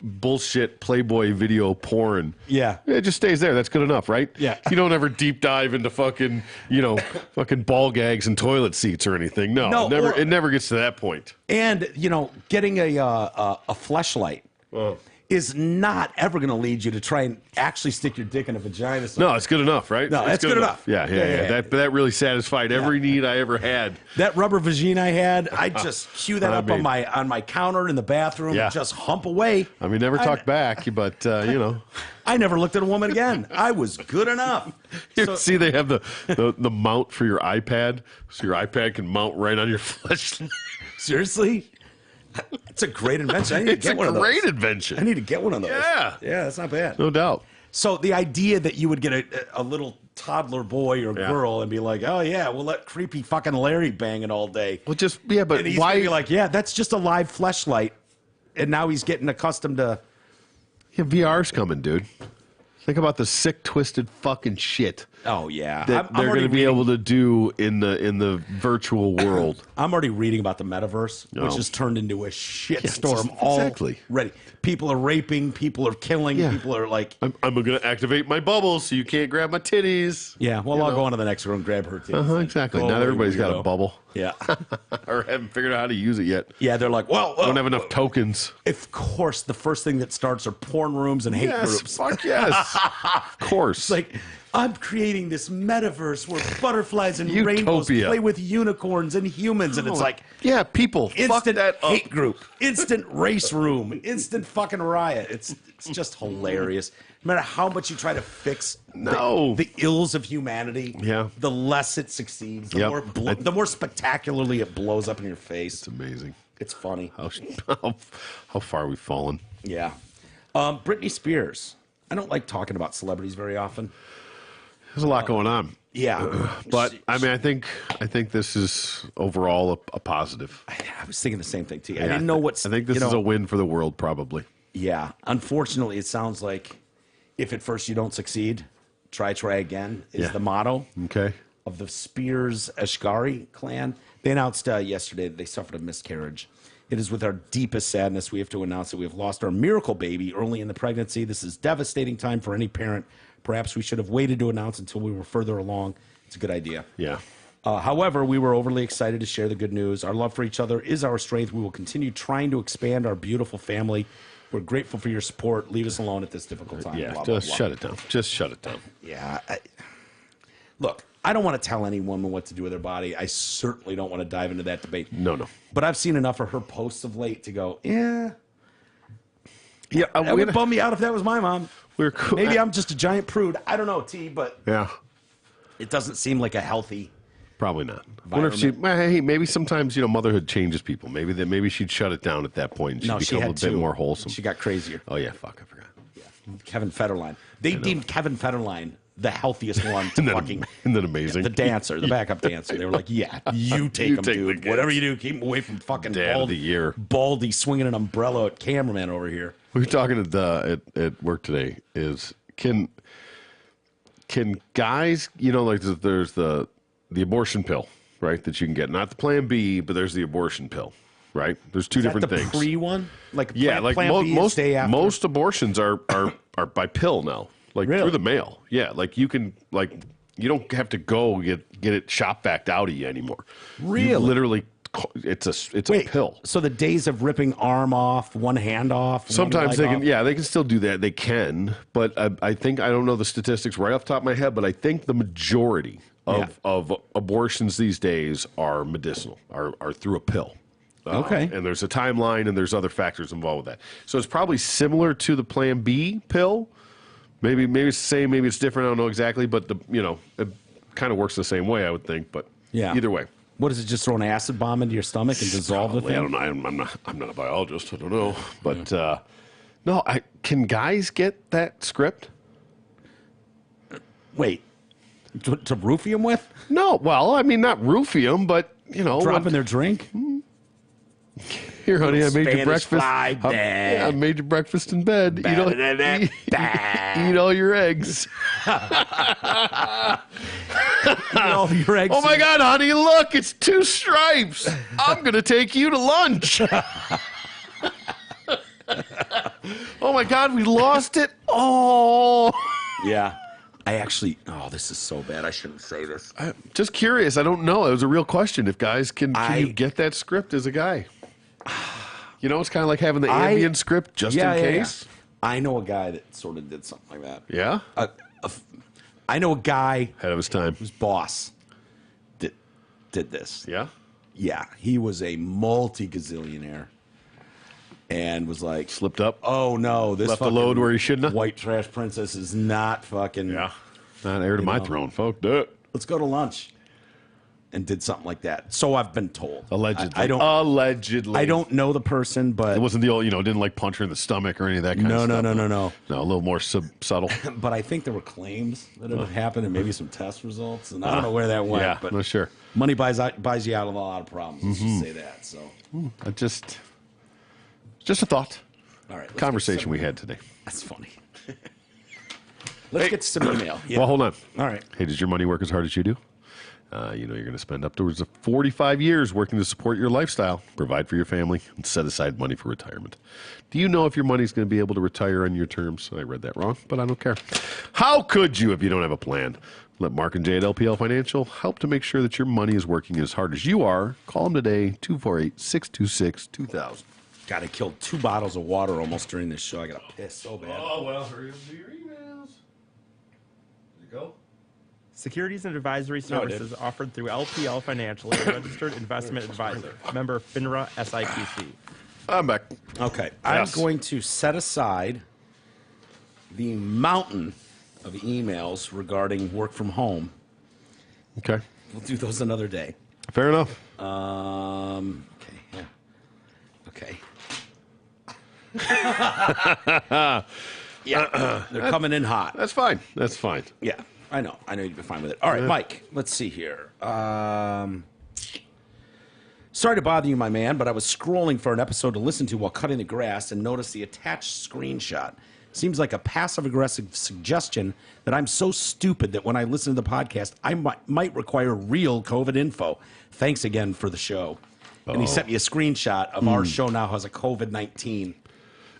bullshit Playboy video porn. Yeah. It just stays there. That's good enough, right? Yeah. You don't ever deep dive into fucking, fucking ball gags and toilet seats or anything. No. It never gets to that point. And, getting a fleshlight is not ever going to lead you to try and actually stick your dick in a vagina. No, it's good enough, right? No, it's good enough. Yeah. That really satisfied every need I ever had. That rubber vagina I had, I just cue that on my counter in the bathroom and just hump away. Never talked back, but, I never looked at a woman again. I was good enough. See, they have the mount for your iPad, so your iPad can mount right on your fleshlight. Seriously? It's a great invention. I need to get one of those. It's a great invention. I need to get one of those. Yeah. Yeah, that's not bad. No doubt. So the idea that you would get a little toddler boy or girl and be like, oh, yeah, we'll let creepy fucking Larry bang it all day. Well, but and he's why? Gonna be like, yeah, that's just a live fleshlight. And now he's getting accustomed to... Yeah, VR's coming, dude. Think about the sick, twisted fucking shit. Oh yeah, that they're going to be able to do in the virtual world. I'm already reading about the metaverse, which has turned into a shitstorm already. People are raping, people are killing, people are like, I'm going to activate my bubble so you can't grab my titties. Yeah, well, I'll go into the next room and grab her titties. Exactly. Now everybody's got a bubble. Yeah. Or haven't figured out how to use it yet. Yeah, they're like, well, don't have enough tokens. Of course, the first thing that starts are porn rooms and hate groups. Fuck yes. Of course. It's like, I'm creating this metaverse where butterflies and rainbows play with unicorns and humans, and it's like, yeah, people, instant hate group, instant race room, instant fucking riot. It's just hilarious. No matter how much you try to fix the ills of humanity, the less it succeeds. The more spectacularly it blows up in your face. It's amazing. It's funny. How far we've fallen. Yeah. Britney Spears. I don't like talking about celebrities very often. There's a lot going on. Yeah. But, I mean, I think this is overall a positive. I was thinking the same thing, too. I didn't know what's... I think this is a win for the world, probably. Yeah. Unfortunately, it sounds like if at first you don't succeed, try again is the motto. Okay. Of the Spears-Ashgari clan. They announced yesterday that they suffered a miscarriage. It is with our deepest sadness we have to announce that we have lost our miracle baby early in the pregnancy. This is devastating time for any parent. Perhaps we should have waited to announce until we were further along. It's a good idea. Yeah. However, we were overly excited to share the good news. Our love for each other is our strength. We will continue trying to expand our beautiful family. We're grateful for your support. Leave us alone at this difficult time. Yeah, blah, just blah, blah. shut it down. Just shut it down. Yeah. Look, I don't want to tell any woman what to do with their body. I certainly don't want to dive into that debate. No. But I've seen enough of her posts of late to go, yeah, that would bum me out if that was my mom. We're cool. Maybe I'm just a giant prude. I don't know, T, but yeah, it doesn't seem like a healthy. Probably not. I wonder if hey, maybe sometimes motherhood changes people. Maybe she'd shut it down at that point. And she'd become a bit more wholesome. She got crazier. Oh yeah, fuck, I forgot. Yeah, Kevin Federline. They deemed Kevin Federline the healthiest one to fucking. Isn't that amazing? The dancer, the backup dancer. They were like, yeah, you take him, dude. Whatever you do, keep him away from fucking Dad of the year. Baldy swinging an umbrella at cameraman over here. We were talking at work today. Is can guys, like there's the abortion pill, right, that you can get. Not the Plan B, but there's the abortion pill, right? There's two different things. The pre one? Like Plan B is day after? Most abortions are by pill now. Like through the mail. Yeah, like you can you don't have to go get it shot backed out of you anymore. Really? You literally it's a pill. So the days of ripping arm off, one hand off. Sometimes they can. Yeah, they can still do that. They can, but I think I don't know the statistics right off the top of my head, but I think the majority of abortions these days are medicinal, are through a pill. Okay. And there's a timeline and there's other factors involved with that. So it's probably similar to the Plan B pill. Maybe it's the same. Maybe it's different. I don't know exactly, but it kind of works the same way, I would think. But either way. What is it? Just throw an acid bomb into your stomach and dissolve the thing? I don't know. I'm not a biologist. I don't know. But no, can guys get that script? Wait, to roofie them with? No. Well, I mean, not roofie them, but drop in their drink. Here, honey, I made Spanish you breakfast. I made you breakfast in bed. Eat all your eggs. All your eggs. Oh my God, honey! Look, it's 2 stripes. I'm gonna take you to lunch. Oh my God, we lost it. Oh. Yeah. I actually. Oh, this is so bad. I shouldn't say this. I'm just curious. I don't know. It was a real question. If guys can you get that script as a guy? It's kind of like having the Ambien script just in case. Yeah. I know a guy that sort of did something like that. Yeah? I know a guy ahead of his time whose boss did this. Yeah? Yeah. He was a multi-gazillionaire and was like... Slipped up? Oh, no. This left the load where he shouldn't have? White trash princess is not fucking... Yeah. Not heir to my throne. Fuck that. Let's go to lunch. And did something like that. So I've been told. Allegedly. Allegedly. I don't know the person, but... It wasn't the old, didn't punch her in the stomach or any of that kind of stuff. No. No, a little more subtle. But I think there were claims that it had happened and maybe some test results. And I don't know where that went. Yeah, but no, sure. Money buys you out of a lot of problems. Let's just say that. So just a thought. All right. Conversation we had today. That's funny. Let's get to some email. Yeah. Well, hold on. All right. Hey, does your money work as hard as you do? You're going to spend upwards of 45 years working to support your lifestyle, provide for your family, and set aside money for retirement. Do you know if your money's going to be able to retire on your terms? I read that wrong, but I don't care. How could you if you don't have a plan? Let Mark and Jay at LPL Financial help to make sure that your money is working as hard as you are. Call them today, 248-626-2000. God, I killed 2 bottles of water almost during this show. I got to piss so bad. Oh, well, hurry up to your emails. There you go. Securities and advisory services offered through LPL Financial, a registered investment advisor. Member FINRA SIPC. I'm back. Okay. I'm going to set aside the mountain of emails regarding work from home. Okay. We'll do those another day. Fair enough. Okay, yeah. Okay. Yeah, they're coming in hot. That's fine. That's fine. Yeah, I know. I know you'd be fine with it. All right, Mike, let's see here. Sorry to bother you, my man, but I was scrolling for an episode to listen to while cutting the grass and noticed the attached screenshot. Seems like a passive-aggressive suggestion that I'm so stupid that when I listen to the podcast, I might require real COVID info. Thanks again for the show. And he sent me a screenshot of our show now has a COVID-19.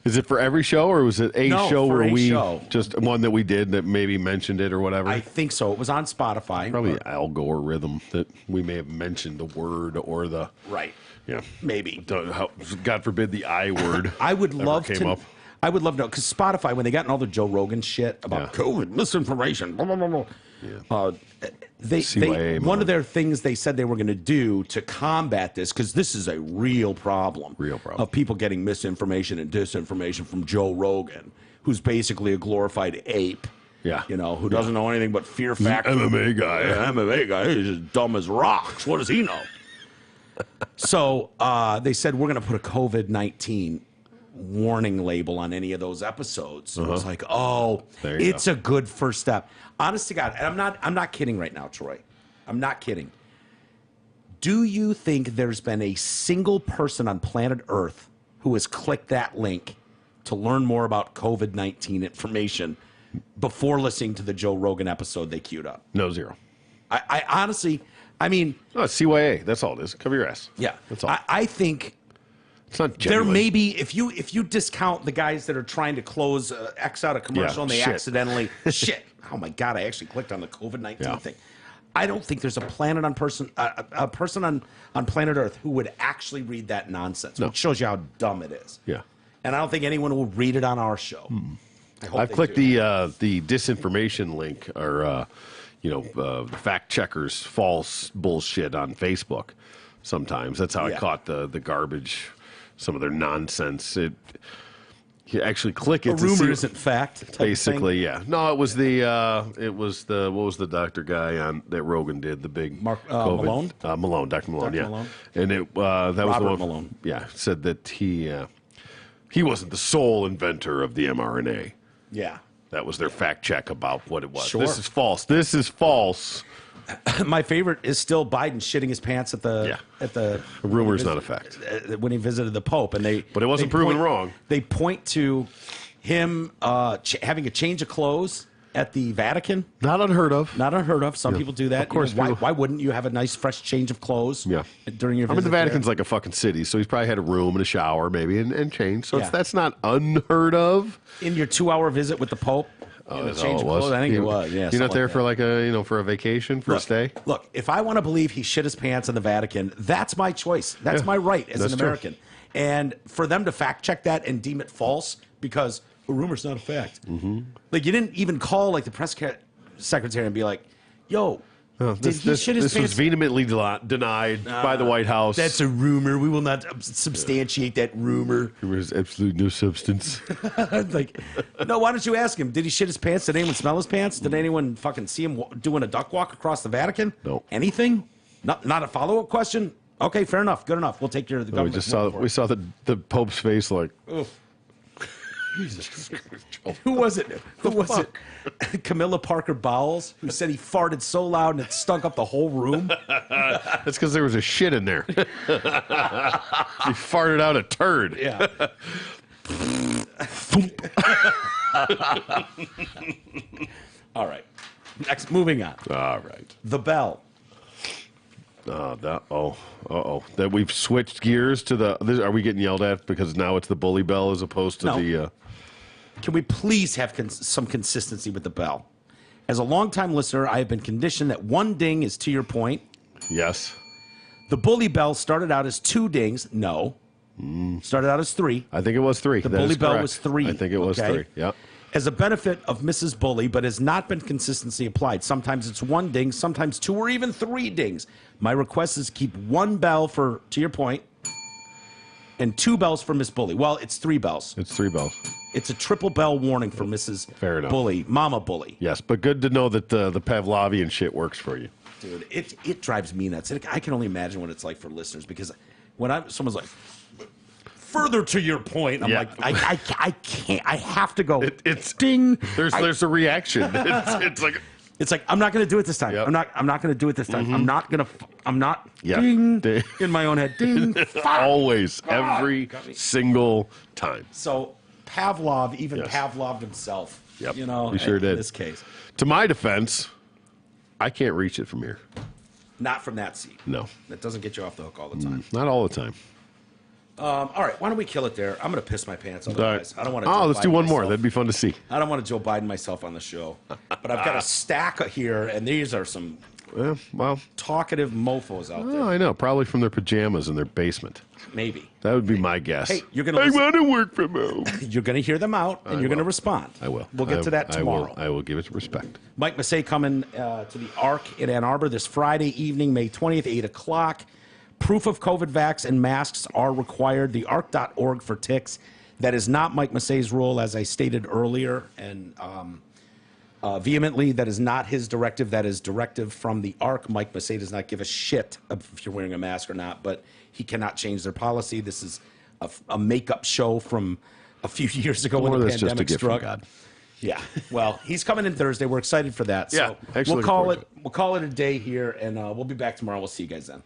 Is it for every show, or was it a show where show. Just one that we did that maybe mentioned it or whatever? I think so. It was on Spotify. Probably algorithm that we may have mentioned the word or the right. Yeah, maybe. God forbid the I word. I would love came to. Up. I would love to know because Spotify, when they got in all the Joe Rogan shit about COVID misinformation, blah, blah, blah, blah, one of their things they said they were going to do to combat this, because this is a real problem of people getting misinformation and disinformation from Joe Rogan, who's basically a glorified ape. Yeah, who doesn't know anything but fear factor. MMA guy. Yeah, MMA guy. He's as dumb as rocks. What does he know? So they said we're going to put a COVID-19 warning label on any of those episodes. So it's like, it's a good first step. Honest to God, and I'm not kidding right now, Troy. I'm not kidding. Do you think there's been a single person on planet Earth who has clicked that link to learn more about COVID-19 information before listening to the Joe Rogan episode they queued up? No, zero. I honestly, I mean... No, it's CYA. That's all it is. Cover your ass. Yeah. That's all. I think... It's not genuine. There may be, if you discount the guys that are trying to close X out a commercial and they accidentally... Shit. Oh, my God. I actually clicked on the COVID-19 thing. I don't think there's a person on planet Earth who would actually read that nonsense, which shows you how dumb it is. Yeah. And I don't think anyone will read it on our show. I've clicked the disinformation link or, the fact checkers false bullshit on Facebook sometimes. That's how I caught the garbage, some of their nonsense. You actually click it. A rumor isn't fact. Basically, yeah. No, it was what was the doctor guy on that Rogan did, the big Malone? Malone, Dr. Malone, Dr. Malone. And that was the Robert one, Malone. Yeah, said that he wasn't the sole inventor of the mRNA. Yeah. That was their fact check about what it was. Sure. This is false. This is false. My favorite is still Biden shitting his pants at the A rumor is not a fact. When he visited the Pope, but it wasn't proven wrong. They point to him having a change of clothes at the Vatican. Not unheard of. Not unheard of. Some people do that. Of course. Why wouldn't you have a nice fresh change of clothes? Yeah. During your visit the Vatican's like a fucking city, so he's probably had a room and a shower maybe and changed. So that's not unheard of. In your 2-hour visit with the Pope. Oh, that's all it was. I think it was. Yeah, you're not there for for a vacation, for a stay? Look, if I want to believe he shit his pants in the Vatican, that's my choice. That's my right as an American. True. And for them to fact check that and deem it false because a rumor's not a fact. Mm-hmm. Like, you didn't even call like the press secretary and be like, "Yo, did he shit his pants?" This was vehemently denied by the White House. That's a rumor. We will not substantiate that rumor. There is absolutely no substance. Like, no, why don't you ask him? Did he shit his pants? Did anyone smell his pants? Did anyone fucking see him doing a duck walk across the Vatican? No. Anything? Not a follow-up question? Okay, fair enough. Good enough. We'll take care of the government. We saw the Pope's face like... Oof. Who was it? Who was it? Camilla Parker Bowles, who said he farted so loud and it stunk up the whole room. That's because there was a shit in there. He farted out a turd. Yeah. All right. Next, moving on. All right. The bell. That we've switched gears to the. Are we getting yelled at because now it's the bully bell as opposed to the? Can we please have some consistency with the bell? As a longtime listener, I have been conditioned that one ding is to your point. Yes. The bully bell started out as 2 dings. No. Started out as 3. I think it was 3. The bully bell was 3. I think it was 3. Yep. As a benefit of Mrs. Bully, but has not been consistently applied. Sometimes it's 1 ding, sometimes 2 or even 3 dings. My request is keep 1 bell for, to your point, and 2 bells for Miss Bully. Well, it's 3 bells. It's 3 bells. It's a triple bell warning for Mrs. Fair enough. Bully, Mama Bully. Yes, but good to know that the Pavlovian shit works for you. Dude, it drives me nuts. I can only imagine what it's like for listeners because when someone's like, further to your point, I'm like, I can't. I have to go. It's ding. There's a reaction. It's like I'm not going to do it this time. Yep. I'm not going to do it this time. Mm-hmm. I'm not. Ding. In my own head. Ding. Always. Every single time. So Pavlov Pavloved himself. Yep. You know, he sure did. In this case. To my defense, I can't reach it from here. Not from that seat. No. That doesn't get you off the hook all the time. Not all the time. All right, why don't we kill it there? I'm going to piss my pants otherwise. I don't want to. Oh, let's do one more. That'd be fun to see. I don't want to Joe Biden myself on the show, but I've got a stack here, and these are some talkative mofos out there. I know. Probably from their pajamas in their basement. Maybe. That would be my guess. Hey, you're going to. I want to work from home. You're going to hear them out, and you're going to respond. I will. We'll get to that tomorrow. I will give it respect. Mike Massey coming to the Arc in Ann Arbor this Friday evening, May 20th, 8 o'clock. Proof of COVID vax and masks are required. The arc.org for ticks. That is not Mike Massey's rule, as I stated earlier, and vehemently, that is not his directive. That is directive from the Arc. Mike Massey does not give a shit if you're wearing a mask or not, but he cannot change their policy. This is a makeup show from a few years ago when the pandemic just a gift struck. from God. Yeah. Well, he's coming in Thursday. We're excited for that. Yeah, So we'll call it a day here, and we'll be back tomorrow. We'll see you guys then.